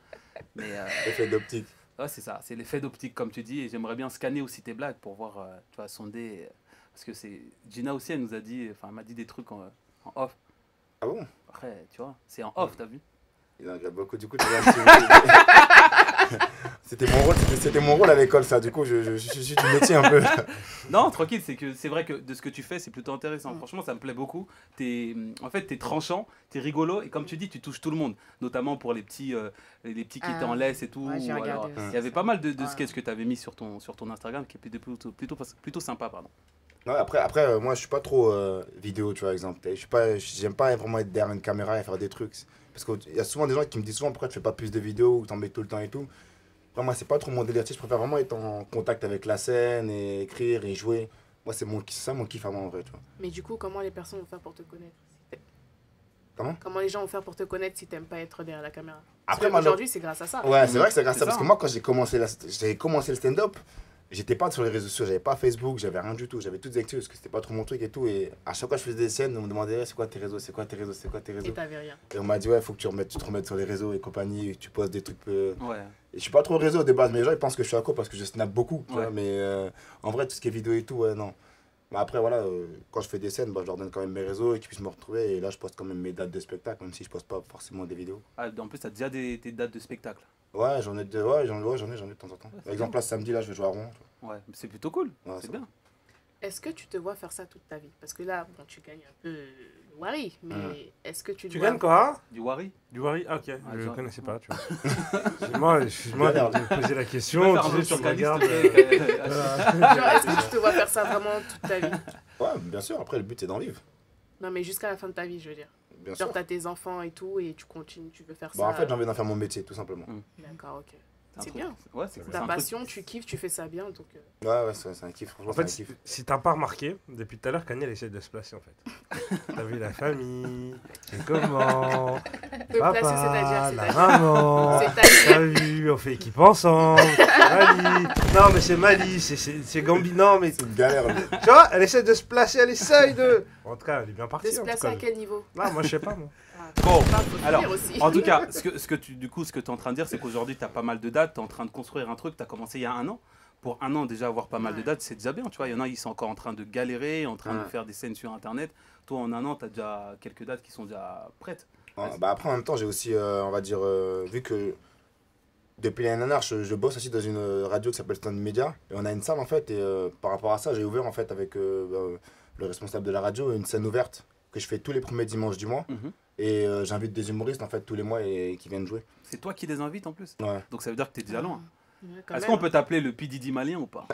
Mais Effet d'optique. ouais, c'est ça, c'est l'effet d'optique, comme tu dis. Et j'aimerais bien scanner aussi tes blagues pour voir, tu vois, sonder. Parce que c'est. Gina aussi, elle nous a dit, enfin, elle m'a dit des trucs en off. Ah bon? Après, tu vois, c'est en off, t'as vu? Il en regarde beaucoup, du coup, tu vois. C'était mon rôle à l'école, ça. Du coup, je suis du métier un peu. Non, tranquille, c'est que c'est vrai que de ce que tu fais, c'est plutôt intéressant. Franchement, ça me plaît beaucoup. En fait, t'es tranchant, t'es rigolo, et comme tu dis, tu touches tout le monde, notamment pour les petits qui étaient en laisse et tout. Ouais, j'ai ou regardé alors, aussi il y avait ça. pas mal de Ouais. sketchs que tu avais mis sur ton Instagram qui étaient plutôt sympa, pardon. Ouais, après moi, je suis pas trop vidéo, tu vois, exemple. J'aime pas vraiment être derrière une caméra et faire des trucs. Parce qu'il y a souvent des gens qui me disent souvent pourquoi tu fais pas plus de vidéos ou t'en mets tout le temps et tout. Après, moi, c'est pas trop mon délire. Je préfère vraiment être en contact avec la scène et écrire et jouer. Moi, c'est ça mon kiff à moi, en vrai, tu vois. Mais du coup, comment les personnes vont faire pour te connaître? Comment? Comment les gens vont faire pour te connaître si t'aimes pas être derrière la caméra? Après, Parce qu'aujourd'hui, c'est grâce à ça. Ouais, c'est vrai que c'est grâce à ça. C'est Parce ça, que moi, quand j'ai commencé le stand-up, j'étais pas sur les réseaux sociaux, j'avais pas Facebook, j'avais rien du tout. J'avais toutes des actus parce que c'était pas trop mon truc et tout. Et à chaque fois que je faisais des scènes, on me demandait c'est quoi tes réseaux, c'est quoi tes réseaux, c'est quoi tes réseaux. Et t'avais rien. Et on m'a dit ouais, faut que tu te remettes sur les réseaux et compagnie, et que tu postes des trucs. Ouais. Et je suis pas trop réseau de base, mais les gens ils pensent que je suis accro parce que je snap beaucoup. Tu Ouais. vois, mais en vrai, tout ce qui est vidéo et tout, ouais, non. Mais après, voilà, quand je fais des scènes, bah, je leur donne quand même mes réseaux et qu'ils puissent me retrouver. Et là, je poste quand même mes dates de spectacle, même si je poste pas forcément des vidéos. Ah, en plus, tu as déjà tes dates de spectacle. Ouais, j'en ai de temps en temps. c'est Par exemple, là, samedi, là, je vais jouer à Rouen. Tu Ouais, c'est plutôt cool. Ouais, c'est ça bien. Est-ce que tu te vois faire ça toute ta vie? Parce que là, bon, tu gagnes un peu le wari, mais est-ce que tu te Tu vois... gagnes quoi? Du Wari. Du Wari? Ah, ok, je genre- connaissais pas, tu vois. Excuse-moi de me poser la Tu question. peux faire un Tu truc sais, sur tu Canis, regardes, s'il te plaît. Genre, est-ce que tu te vois faire ça vraiment toute ta vie? vois. Ouais, bien sûr, après, le but, c'est d'en vivre. Non, mais jusqu'à la fin de ta vie, je veux dire. Bien sûr. Genre, t'as tes enfants et tout, et tu continues, tu veux faire Bah, ça. en fait, j'ai envie d'en faire mon métier, tout simplement. D'accord, ok. un C'est truc- bien. Ouais, c'est cool. Ta C'est un truc- passion, tu kiffes, tu fais ça bien, donc... Ouais, c'est un kiff, franchement, En fait, c'est un kiff. si t'as pas remarqué, depuis tout à l'heure, Kanye elle essaie de se placer en fait. T'as vu la famille, c'est comment, Te placer, papa, la c'est-à-dire. maman, C'est-à-dire. t'as vu, on fait équipe ensemble, Mali. Non mais c'est Mali, c'est Gambi, non mais... C'est une galère. Tu vois, elle essaie de se placer, elle essaye de... En tout cas, elle est bien De partie. se en tout placer cas. à quel niveau? Non, moi je sais pas moi. Bon, Faut le alors, dire aussi. en tout cas, ce que tu es en train de dire, c'est qu'aujourd'hui, tu as pas mal de dates, tu es en train de construire un truc, tu as commencé il y a 1 an. Pour 1 an, déjà avoir pas mal de Ouais. dates, c'est déjà bien, tu vois. Il y en a, ils sont encore en train de galérer, en train de Ouais. faire des scènes sur Internet. Toi, en 1 an, tu as déjà quelques dates qui sont déjà prêtes. Ouais, bah après, en même temps, j'ai aussi, on va dire, vu que depuis l'année dernière, je bosse aussi dans une radio qui s'appelle Stand Media. Et on a une salle, en fait, et par rapport à ça, j'ai ouvert, en fait, avec le responsable de la radio, une scène ouverte que je fais tous les premiers dimanches du mois. Mhm. Et j'invite des humoristes, en fait, tous les mois et qui viennent jouer. C'est toi qui les invites en plus. Ouais. Donc ça veut dire que tu es déjà loin. Ouais, quand Est-ce même. qu'on peut t'appeler le PDD malien ou pas?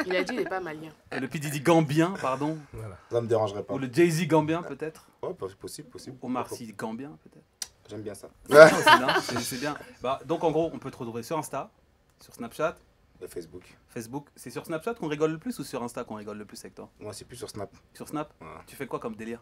Il a dit il est pas malien. Le PDD gambien, pardon. Voilà. Ça me dérangerait pas. Ou le Jay-Z gambien, peut-être. Ouais, possible. Omar Sy gambien, peut-être. J'aime bien ça. Non, c'est bien, c'est bien. Bah, donc en gros, on peut te retrouver sur Insta, sur Snapchat, De Facebook. Facebook. C'est sur Snapchat qu'on rigole le plus ou sur Insta qu'on rigole le plus avec toi? Moi, c'est plus sur Snap. Sur Snap? Ouais. Tu fais quoi comme délire?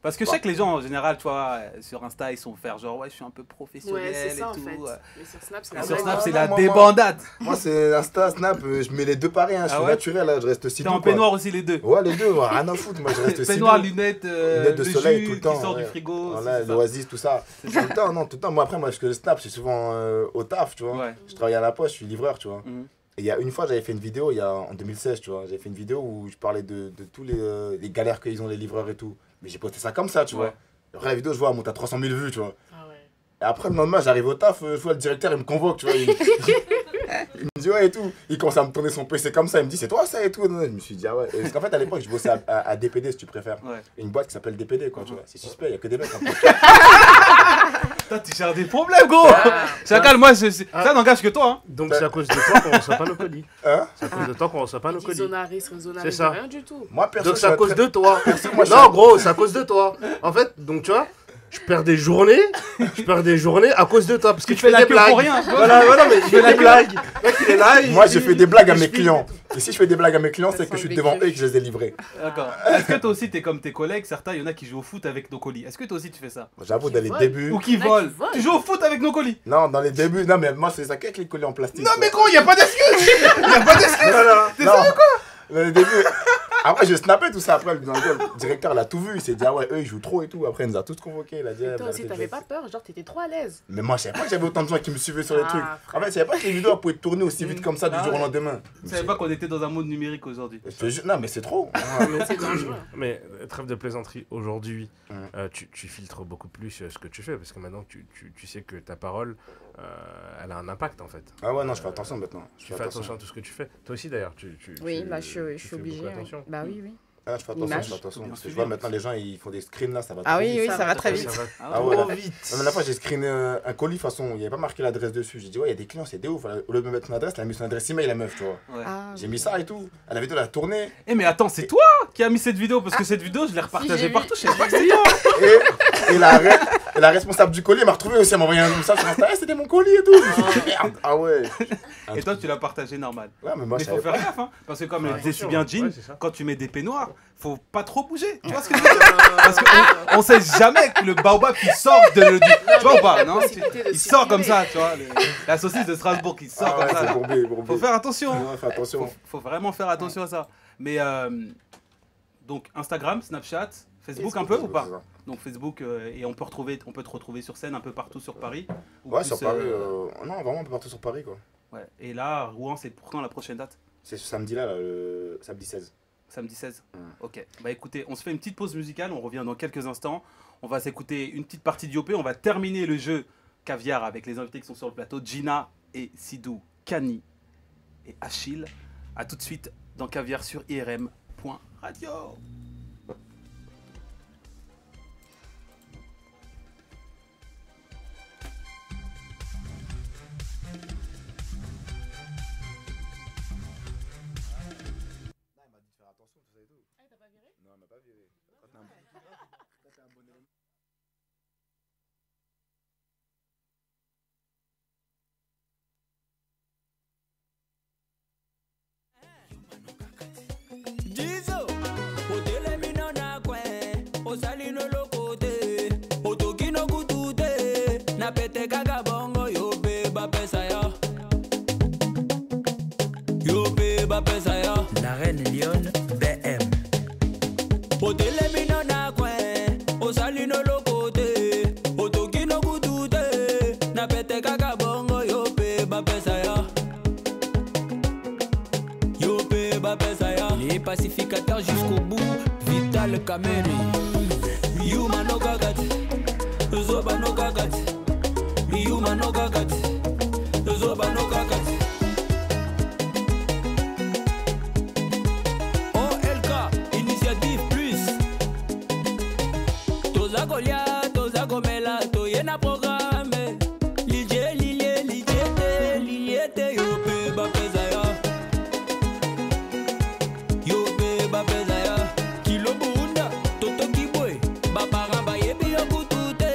Parce que je Bah. sais que les gens en général, tu vois, sur Insta, ils sont faire genre ouais, je suis un peu professionnel Ouais, c'est et ça en tout. fait. ouais. Mais sur Snap, c'est Et la sur vraie Snap, vie. c'est non, la moi- débandade. Moi, c'est Insta, Snap, je mets les deux pareils, hein. Je Ah suis ouais naturel, là, je reste si T'es en peignoir aussi les deux. Ouais, les deux, ouais, rien à foutre. Moi, je reste si Peignoir, lunettes, Lunettes de le soleil jus tout le temps. qui sort ouais. du frigo. Voilà, c'est ça. l'oasis, tout ça. C'est Tout ça. le temps, non, tout le temps. Moi, après, moi, je Snap, c'est souvent au taf, tu vois. Ouais. Je travaille à la poste, je suis livreur, tu vois. Mhm. Et il y a une fois, j'avais fait une vidéo, en 2016, tu vois. J'avais fait une vidéo où je parlais de tous les galères qu'ils ont, les livreurs et tout. Mais j'ai posté ça comme ça, tu Ouais. vois. Après, la vidéo, je vois, elle monte à 300 000 vues, tu vois. Ah ouais. Et après, le lendemain, j'arrive au taf, je vois le directeur, il me convoque, tu vois. Il me dit, ouais, et tout. Il commence à me tourner son PC comme ça. Il me dit, c'est toi ça et tout. Je me suis dit, ah ouais. Et parce qu'en fait, à l'époque, je bossais à DPD, si tu préfères. Ouais. Une boîte qui s'appelle DPD, quoi, tu vois. C'est suspect, il n'y a que des mecs. Hein. Putain, tu cherches des problèmes, gros. Chacal, moi, ça n'engage que toi. Hein. Donc c'est à cause de toi qu'on reçoit pas nos colis. Hein? C'est à cause de toi qu'on reçoit pas nos colis. Zonaris, C'est ça. rien du tout. Moi, perso, Donc c'est à cause de toi. moi, je Non, gros, c'est à cause de toi. En fait, donc tu vois, je perds des journées à cause de toi parce que Tu tu fais fais la des queue pour blagues. rien. Voilà, mais je fais des blagues. Le mec, il est là. Moi, je fais des blagues à mes explique. clients. Et si je fais des blagues à mes clients, c'est Ça que je sent suis le devant vécu. eux et que je les ai livrés. D'accord. Est-ce que toi aussi, t'es comme tes collègues? Certains, il y en a qui jouent au foot avec nos colis. Est-ce que toi aussi, tu fais ça? J'avoue, Qui dans les volent. débuts. Ou qui Il y en a qui volent? volent. Tu joues au foot avec nos colis? Non, dans les débuts. Non, mais moi, c'est ça qu'avec les colis en plastique. Non, mais gros, y a pas d'excuse. Y a pas d'excuse. T'es sérieux quoi? Dans les débuts. Après, je snappais tout ça. Après, le directeur, il a tout vu. Il s'est dit, ah ouais, eux, ils jouent trop et tout. Après, il nous a tous convoqués. Il a dit, Et ah, toi bah, aussi, arrêtez de t'avais jouer. pas peur, genre t'étais trop à l'aise. Mais moi, je savais pas que j'avais autant de gens qui me suivaient sur les Ah, trucs. frère. En fait, je savais pas que les vidéos pouvaient tourner aussi vite comme ça du Ah jour au ouais. lendemain. Tu savais pas qu'on était dans un monde numérique aujourd'hui. Je te jure- Non, mais c'est trop. C'est dangereux. Mais trêve de plaisanterie, aujourd'hui, Ouais. tu filtres beaucoup plus ce que tu fais parce que maintenant tu sais que ta parole, elle a un impact en fait. Ah ouais, non, je fais attention maintenant. Je Tu fais attention à tout ce que tu fais. Toi aussi d'ailleurs, Oui, bah, je tu suis fais obligée. beaucoup oui. attention. Bah oui, oui. Ah, je fais attention, L'image. je fais attention. Bien Parce que je suivi, vois en maintenant plus. les gens ils font des screens là, ça va Ah trop oui, vite. oui, Ça ça va va très très vite. Ah ouais. Trop vite. La dernière fois j'ai screené un colis, de toute façon, il n'y avait pas marqué l'adresse dessus. J'ai dit, ouais, il y a des clients, c'est des ouf. Au lieu de me mettre son adresse, elle a mis son adresse email, la meuf, tu vois. Ouais. Ah, J'ai mis ça et tout. La vidéo, elle a tourné. Eh, mais attends, c'est toi qui as mis cette vidéo? Parce que cette vidéo, je l'ai repartagée j'ai vu. partout. Je savais pas que c'était toi. Et la responsable du colis elle m'a retrouvé aussi. Elle m'a envoyé un message sur Insta. Eh, c'était mon colis et tout. Je me suis dit, merde. Ah ouais. Et toi, tu l'as partagé normal. Ouais, mais moi, Mais je faut savais faire pas. gaffe, hein, parce que comme Ouais, le disait si attention, bien Jean, ouais, c'est ça. quand tu mets des peignoirs, faut pas trop bouger. Tu vois ce que je veux dire? Parce qu'on sait jamais que le baobab qui sort de. Tu vois ou pas? Non, il sort comme ça, tu vois. La saucisse de Strasbourg qui sort Ah ouais, comme c'est ça. bourbé, bourbé. Faut faire attention. Ouais, fais attention. Faut vraiment faire attention à ça. Mais donc Instagram, Snapchat, Facebook un peu ou pas? Donc Facebook et on peut te retrouver sur scène un peu partout sur Paris. Ou Ouais, plus, sur Paris. Non, vraiment un peu partout sur Paris, quoi. Ouais. Et là, Rouen, c'est pour quand la prochaine date? C'est ce samedi-là, là, le samedi 16. Samedi 16. Ouais. Ok. Bah écoutez, on se fait une petite pause musicale, on revient dans quelques instants. On va s'écouter une petite partie d'IOP, on va terminer le jeu Caviar avec les invités qui sont sur le plateau, Gina et Sidou, Kani et Achille. A tout de suite dans Caviar sur IRM.radio. Jizo, otelemi no na kwe, osali no lokote, otoki no kutute, na pete kaka bongo yo pe ba pesa yo. Yo pe ba pesa yo. La reine Lyon BM. Otelemi no na kwe, osali no lokote, otoki no kutute, na pete kaka bongo yo pe ba pesa yo. Yo pe ba pesa yo. Les pacificateurs jusqu'au bout, Vital Kameni. Yuma no gagati, Zoba no gagati. Yuma no gagati, Zoba no gagati. OLK, Initiative Plus. Toza Golia, Toza Gomela, Toyena programme. Lilie, Liliete, yo pe ba pesa yo. Yo pe ba pesa ya. Kilo bunda, toto kiboy. Ba paramba yebi yo kutute.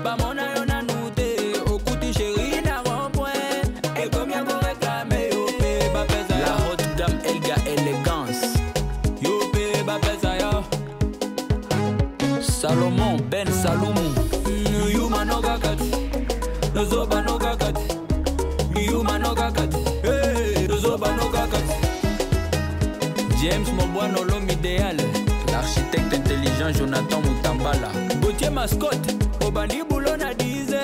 Ba mona yo nanute. Okuti chéri na rond-point. Et comme y'a go réclamer, yo pe ba pesa ya. La haute dame Elga élégance. Yo pe ba pesa ya. Salomon Ben Saloumou. Yuma no gakati. Zoba no gakati. Yuma no gakati. Hey, Zoba no gakati. James Mobuano, l'homme idéal. L'architecte intelligent Jonathan Mutambala. Gauthier mascotte. Obandi boulot na 10.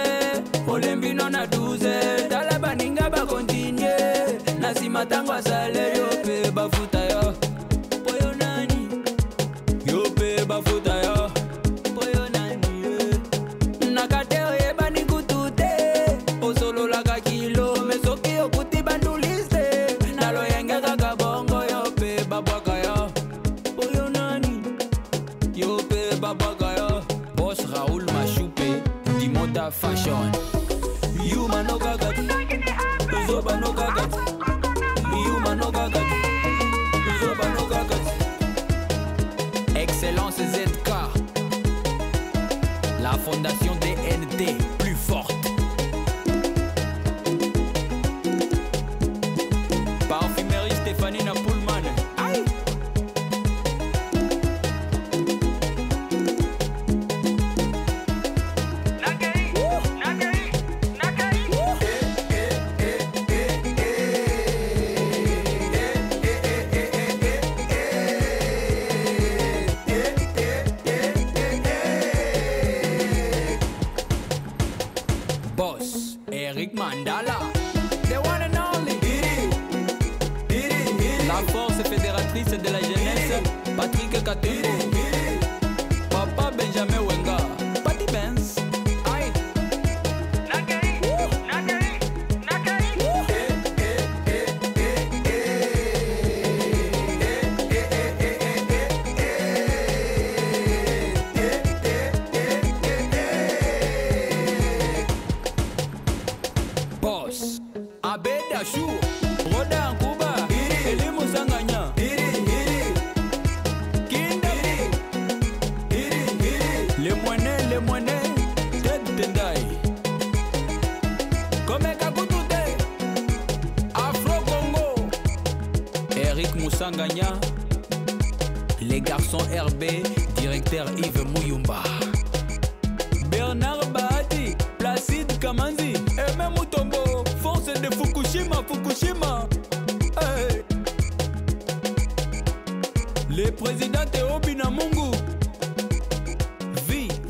Olembi non na 12. Tala baninga ba continue. Nasi matango asale yo pe bafuta yo. Poyo nani. Yo pe bafuta yo. babagaya. Boss Raoul Machoupe, Dimota Fashion. Yuma no gagat, Zoba no gagat. Yuma no gagat, Zoba no gagat. Excellence ZK, la fondation DNT plus forte. Parfumerie Stéphanie Napoulman. Aïe. Boss, Eric Mandala, the one and only. La force fédératrice de la jeunesse, Patrick Katungu. Papa Benjamin Wenga, Patty Benz. Aïe. Boss, Abed Achou, Roda Nkuba, Elimu Sanganya, Kinda, les moineaux, Ted Tendai, Komeka Kutute, Afro Congo, Eric Moussanganya, les garçons RB, directeur Yves Mouyumba. Bernard Bahati, Placide Kamanzi, Aimé Mutombo, force de Fukushima, Fukushima. Hey. Le président Théo Binamungu,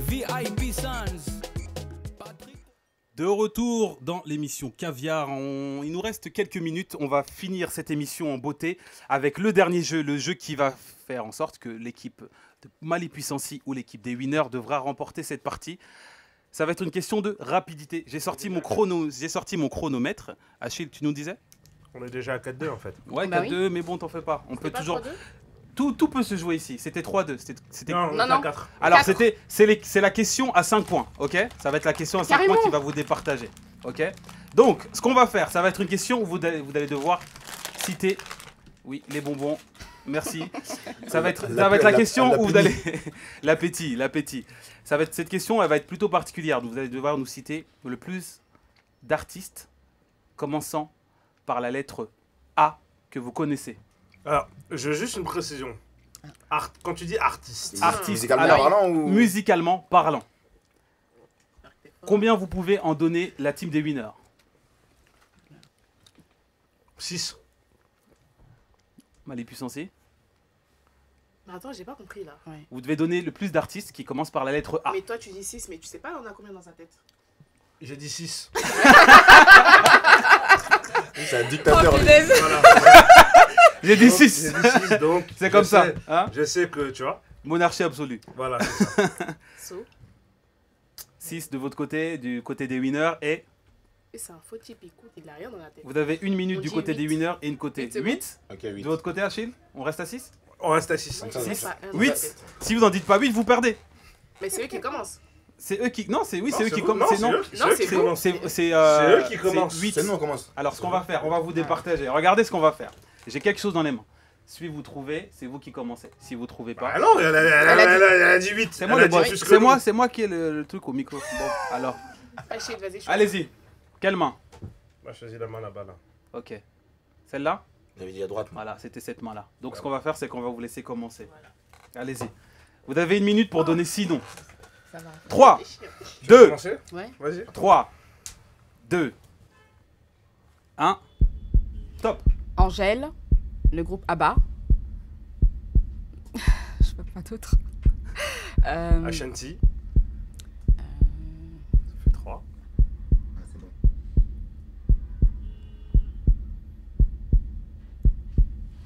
VIP Sans. Patrick. De retour dans l'émission Caviar, il nous reste quelques minutes, on va finir cette émission en beauté avec le dernier jeu, le jeu qui va faire en sorte que l'équipe de Mali Puissancy ou l'équipe des winners devra remporter cette partie. Ça va être une question de rapidité. J'ai sorti mon chronomètre. Achille, tu nous disais? On est déjà à 4-2 en fait. Ouais, Bah 4-2, mais bon, t'en fais pas. On peut pas toujours. 3-2? Tout peut se jouer ici. C'était 3-2. C'était... Non, on est Non. à 4. Alors, 4. c'est la question à 5 points, ok? Ça va être la question à 5 Carrément. points qui va vous départager, ok? Donc, ce qu'on va faire, ça va être une question où vous allez devoir citer, oui, les bonbons, merci. Ça va être la question où vous allez... L'appétit. Ça va être, cette question, elle va être plutôt particulière. Donc, vous allez devoir nous citer le plus d'artistes commençant par la lettre A que vous connaissez. Alors, je veux juste une précision. Quand tu dis artiste, Artiste, Musicalement alors, parlant ou... musicalement parlant. Combien vous pouvez en donner la team des winners? 6. Mali Puissancy. Mais attends, j'ai pas compris là. Vous devez donner le plus d'artistes qui commencent par la lettre A. Mais toi, tu dis 6, mais tu sais pas, on a combien dans sa tête? J'ai dit 6. C'est un dictateur. lui. Voilà. J'ai dit Donc, 6. J'ai dit 6, donc. C'est comme je ça. sais- Hein, Je sais que, tu vois. monarchie absolue. Voilà, c'est ça. So. 6 de votre côté, du côté des winners. Et Et c'est un faux type, écoute, il a rien dans la tête. vous avez une minute On du dit côté 8. des winners et une côté 8, c'est 8. Ok, 8. De votre côté, Achille, on reste à 6. On reste à 6. Ouais, ça, j'ai même six. pas un dans 8. la tête. Si vous n'en dites pas 8, vous perdez. Mais c'est eux qui commencent. C'est eux qui. Non, c'est eux qui vous. commencent. Non, Non, c'est eux c'est qui vous. commencent. c'est eux qui commencent. 8. C'est nous, on commence. Alors, ce qu'on va faire, on va vous départager. Regardez ce qu'on va faire. J'ai quelque chose dans les mains. Si vous trouvez, c'est vous qui commencez. Si vous trouvez pas. Ah non, elle a dit 8. C'est moi Elle a le dit boss. plus que C'est nous. moi qui ai le truc au micro. Bon, alors, Achille, vas-y, choisis. allez-y. Quelle main? Moi, je choisis la main là-bas, là. Ok. Celle-là? J'avais dit à droite. moi. Voilà, c'était cette main-là. Donc, ce qu'on va faire, c'est qu'on va vous laisser commencer. Allez-y. Vous avez une minute pour donner 6 noms. Ça va. 3, Réfléchis, réfléchis. Tu veux 2, commencer Ouais. Vas-y. 3, 2, 1. Top. Angèle, le groupe ABBA. Je vois pas d'autres. Ashanti. Ça fait 3. Ah, c'est bon.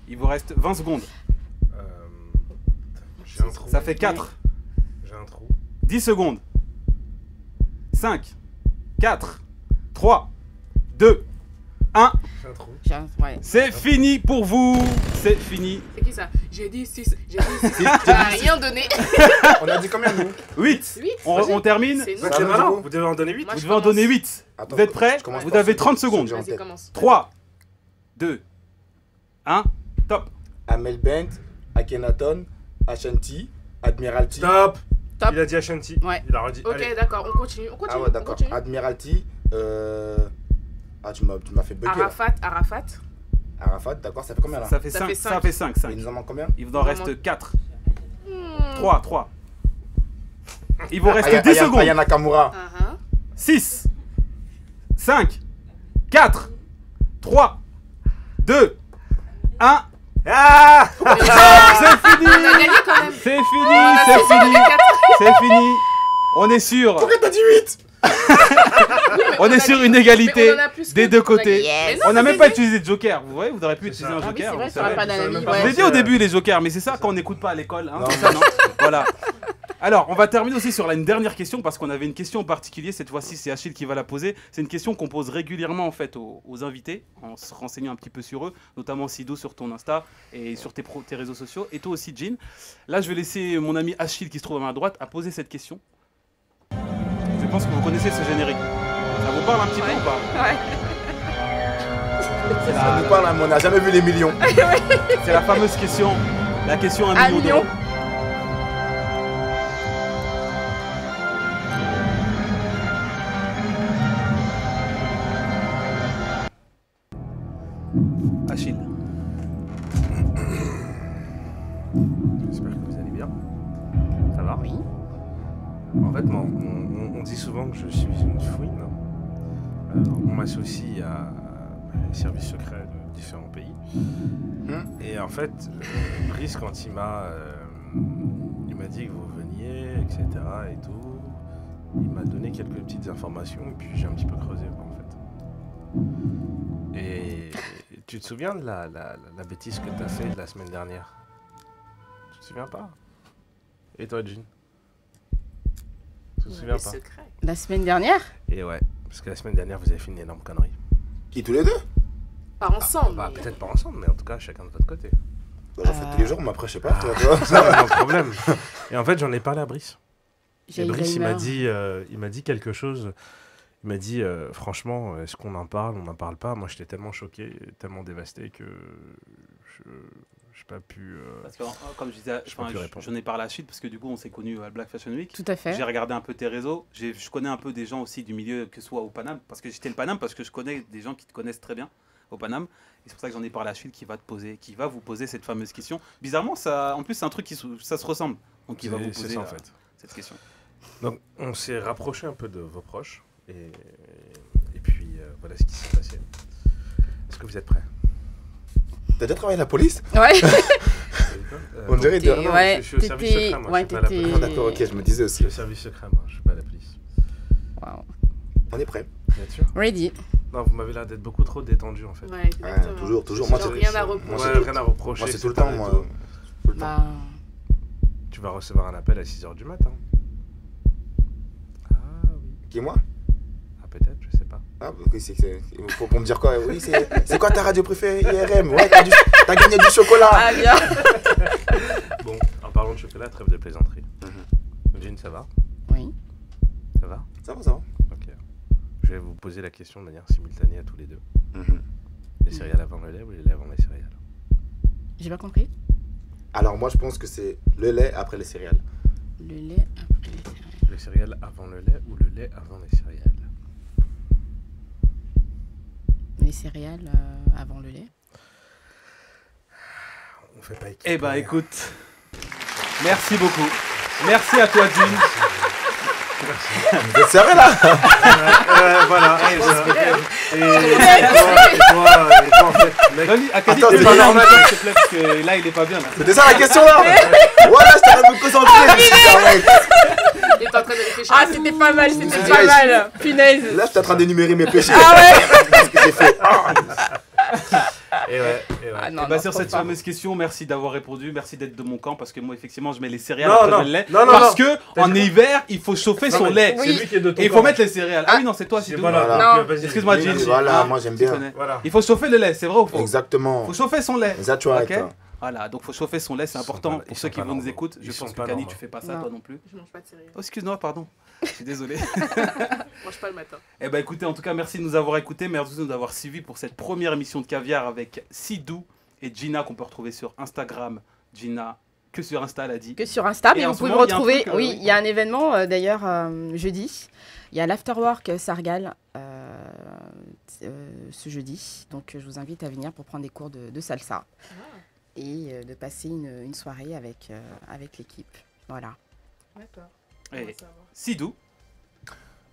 Il vous reste 20 secondes. J'ai un trou. Ça fait 4. J'ai un trou. 10 secondes. 5, 4, 3, 2, 1. C'est un trou. Ouais. C'est fini pour vous. C'est fini. C'est qui ça? J'ai dit 6. J'ai dit 6. T'as rien donné. On a dit combien, nous? 8. 8. On termine. C'est Vous nous. Ça êtes va, malin, du coup vous devez en donner 8. Moi, Vous je devez en commence. donner 8. Attends, Vous êtes prêts? je commence Vous par avez ceux 30 qui sont secondes. déjà en Vas-y, tête. commence. 3, 2, 1, top. Amel Bent, Akhenaton, Ashanti, Admiralty. Stop. Top. Il a dit Ashanti. Ouais. Il a redit. Ok, Allez. d'accord, on continue. On Ah continue. ouais, on d'accord. continue. Admiralty. Ah, tu m'as fait bugger. là. Arafat. Arafat, d'accord, ça fait combien là? Ça fait Ça 5. fait Ça cinq. fait 5. Il nous en manque combien? Il vous en Il reste manque- 4. Hmm. 3. Il vous reste Aya- 10 Aya- secondes. Aya Nakamura. 6, 5, 4, 3, 2, 1. Ah. C'est On a fini. gagné quand même. C'est fini. C'est fini. C'est fini. On est sûr. Pourquoi t'as dit 8? On est sur une Mais égalité on en a plus des que- deux on a côtés. gagné. Mais non, On n'a mais même pas c'est- utilisé de joker. Vous voyez, vous auriez pu C'est utiliser ça. un Ah oui, joker. c'est vrai, vous ça aurait savez. pas d'amis. même pas Je Ouais. l'ai dit au début les jokers, mais c'est ça quand on n'écoute pas à l'école. Hein, Non. c'est ça, non voilà. Alors, on va terminer aussi sur une dernière question parce qu'on avait une question en particulier. Cette fois-ci, c'est Achille qui va la poser. C'est une question qu'on pose régulièrement en fait aux invités en se renseignant un petit peu sur eux, notamment Sido sur ton Insta et sur tes réseaux sociaux et toi aussi, Jean. Là, je vais laisser mon ami Achille qui se trouve à ma droite à poser cette question. Je pense que vous connaissez ce générique. Ça vous parle un petit peu ou pas? Ouais. Ça nous parle, hein, mais on n'a jamais vu les millions. C'est la fameuse question, la question 1 Un million million. d'euros. Achille. J'espère que vous allez bien. Ça va? Oui. En fait, moi, on dit souvent que je suis une fouine. On m'associe à des services secrets de différents pays. Et en fait, Brice, quand il m'a dit que vous veniez, etc. et tout, il m'a donné quelques petites informations et puis j'ai un petit peu creusé, quoi, en fait. Et tu te souviens de la bêtise que tu as fait la semaine dernière? Tu te souviens pas? Et toi, Jean? Tu te souviens Le pas? secret. La semaine dernière. Et ouais, parce que la semaine dernière, vous avez fait une énorme connerie. Qui, tous les deux? Pas ensemble. Bah, mais- peut-être pas ensemble, mais en tout cas, chacun de votre côté. Bah, j'en fais tous les jours, mais après, je sais pas, toi, tu vois. Ça, c'est un problème. Et en fait, j'en ai parlé à Brice. J'ai Et eu Brice, Alzheimer. il m'a dit quelque chose. Il m'a dit, franchement, est-ce qu'on en parle? On n'en parle pas. Moi, j'étais tellement choqué, tellement dévasté que je n'ai pas pu. Parce que, comme je disais, Je peux plus répondre. j'en ai parlé à la suite parce que du coup, on s'est connus à Black Fashion Week. Tout à fait. J'ai regardé un peu tes réseaux. Je connais un peu des gens aussi du milieu, que ce soit au Paname, parce que j'étais le Paname, parce que je connais des gens qui te connaissent très bien au Paname. Et c'est pour ça que j'en ai parlé à Achille qui va vous poser cette fameuse question. Bizarrement, ça, en plus, c'est un truc ça se ressemble. Donc, il va vous C'est poser ça, en fait. cette question. Donc, on s'est rapproché un peu de vos proches. Et puis, voilà ce qui s'est passé. Est-ce que vous êtes prêts? T'as déjà travaillé à la police? Ouais. On dirait T'es- de... non, ouais, je suis au service t'étais- secret, moi, ouais, je suis pas à la t'étais- police. Ah, d'accord, ok, je me disais Je aussi. suis au service secret, moi, je suis pas à la police. Waouh. On est prêt. Bien sûr. Ready. Non, vous m'avez l'air d'être beaucoup trop détendu, en fait. Ouais, exactement. Toujours. Moi, Genre c'est rien à moi, reprocher. c'est Ouais, tout- rien à reprocher. moi, c'est tout le etc. temps, et moi. tout. Tout le temps. Bah. Tu vas recevoir un appel à 6h du matin. Ah oui. Qui, moi? Ah peut-être, je sais pas. Ah, oui, pour me dire quoi? Oui, c'est quoi ta radio préférée? IRM? Ouais, t'as gagné du chocolat. Ah bien. Bon, en parlant de chocolat, trêve de plaisanterie. Jean, ça va? Oui. Ça va? Ça va. Ok. Je vais vous poser la question de manière simultanée à tous les deux. Les céréales avant le lait ou les laits avant les céréales? J'ai pas compris. Alors, moi, je pense que c'est le lait après les céréales. Le lait après les céréales. Les céréales avant le lait ou le lait avant les céréales? Les céréales avant le lait. On fait pas équipe. Eh ben, écoute, merci beaucoup. Merci à toi, Jean. Vous êtes sérieux, là? Voilà. Et toi, en fait, mec, Vas-y, Akadi, Attends, t'es c'est pas pas normal, normal. s'il te plaît, parce que là, il est pas bien. Là. C'était ça la question, là? Voilà, j'étais en train de me concentrer. Je me suis dit, arrête. Il est en train de réfléchir. Ah c'était pas mal, c'était Ouais, pas mal. Punaise. Là, j'étais en train d'énumérer mes péchés. Ah ouais. Ce que j'ai fait. Et ouais. Ah non, Et bah non, sur trop cette pas. fameuse question, merci d'avoir répondu, merci d'être de mon camp parce que moi effectivement je mets les céréales Non, après non, le lait non, non, parce non. que T'as en dit quoi hiver il faut chauffer Non, son mais lait C'est lui qui est de ton et il faut camp. mettre les céréales. Ah oui non c'est toi c'est tout. Voilà, Voilà. donc, vas-y. Excuse-moi, Oui, Gigi. voilà, Ah, moi j'aime tu bien. connais. Voilà. Il faut chauffer le lait, c'est vrai ou faux? Exactement. Faut chauffer son lait. Exact, tu vois, Ok. toi. Voilà, donc faut chauffer son lait, c'est Ils sont important. pas- Pour ils ceux sont qui pas nous normaux. écoutent, je Ils sont pense que pas Kani, normaux. tu fais pas ça Non. toi non plus. Je mange pas de céréales. Oh, excuse-moi, pardon. Je suis désolé. Je mange pas le matin. Eh ben écoutez, en tout cas, merci de nous avoir écoutés, merci de nous avoir suivis pour cette première émission de Caviar avec Sidou et Gina qu'on peut retrouver sur Instagram. Gina, que sur Insta, elle a dit. Que sur Insta, Et mais en vous ce pouvez me moment, il y a un retrouver. truc, Oui, oui. il y a un événement d'ailleurs jeudi. Il y a l'Afterwork Sargal ce jeudi. Donc je vous invite à venir pour prendre des cours de salsa et de passer une soirée avec l'équipe. Voilà. D'accord. Et On va savoir. Sidou,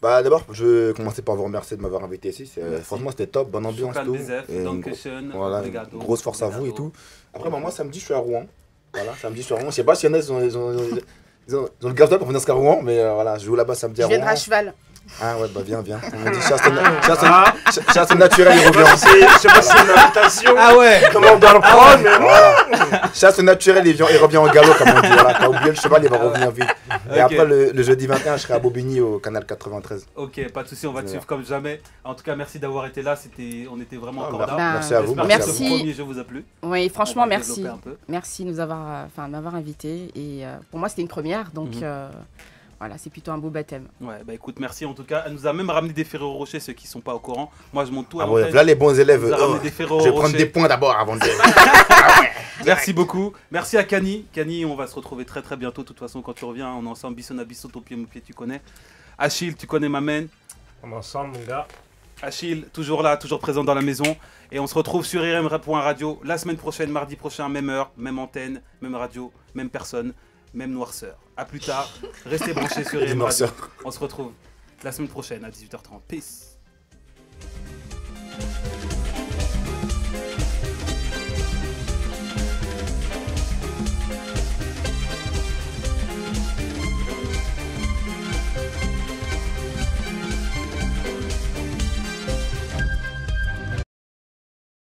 Bah d'abord, je vais commencer par vous remercier de m'avoir invité ici. Merci. Franchement, c'était top, bonne ambiance, Shukran tout. Bezef, Et une Dankeschön, voilà, obrigado, grosse force à vous et obrigado. tout. Après, bah, moi, samedi, je suis à Rouen. Voilà, samedi, je suis à Rouen. Je sais pas s'il y en a, ils ont le gaz pour venir jusqu'à Rouen, mais voilà, je joue là-bas samedi Je à Rouen. viendrai à cheval. Ah ouais, bah viens. On m'a dit chasse naturelle, il revient. Je sais pas si c'est une invitation. Ah ouais. Comment on doit le prendre, mais Voilà. Chasse naturelle, il revient en galop, comme on dit. Voilà, t'as oublié le cheval, il va revenir vite. Et Ok. après, le jeudi 21, je serai à Bobigny au canal 93. Ok, pas de souci, on va te suivre comme jamais. En tout cas, merci d'avoir été là. On était vraiment Ah, cordables. bah, merci à vous. J'espère merci. que ce premier jeu vous a plu. Oui, franchement, On va le merci. développer un peu. Merci de de m'avoir invité. Et pour moi, c'était une première. Donc Mhm. voilà, c'est plutôt un beau baptême. Ouais, bah écoute, merci en tout cas. Elle nous a même ramené des Ferrero Rocher, ceux qui sont pas au courant. Moi, je monte tout à Ah ouais, l'antenne. là, les bons élèves. Elle nous a Oh, ramené des Ferrero je vais prendre Rocher. des points d'abord avant de. Merci beaucoup. Merci à Kani. Kani, on va se retrouver très très bientôt. De toute façon, quand tu reviens, on est ensemble. Bisson à bisson, ton pied, mon pied, tu connais. Achille, tu connais ma main. on est ensemble, mon gars. Achille, toujours là, toujours présent dans la maison. Et on se retrouve sur IRM.radio la semaine prochaine, mardi prochain, même heure, même antenne, même radio, même personne, même noirceur. A plus tard. Restez branchés sur Des IRM Radio. noirceurs. On se retrouve la semaine prochaine à 18h30. Peace.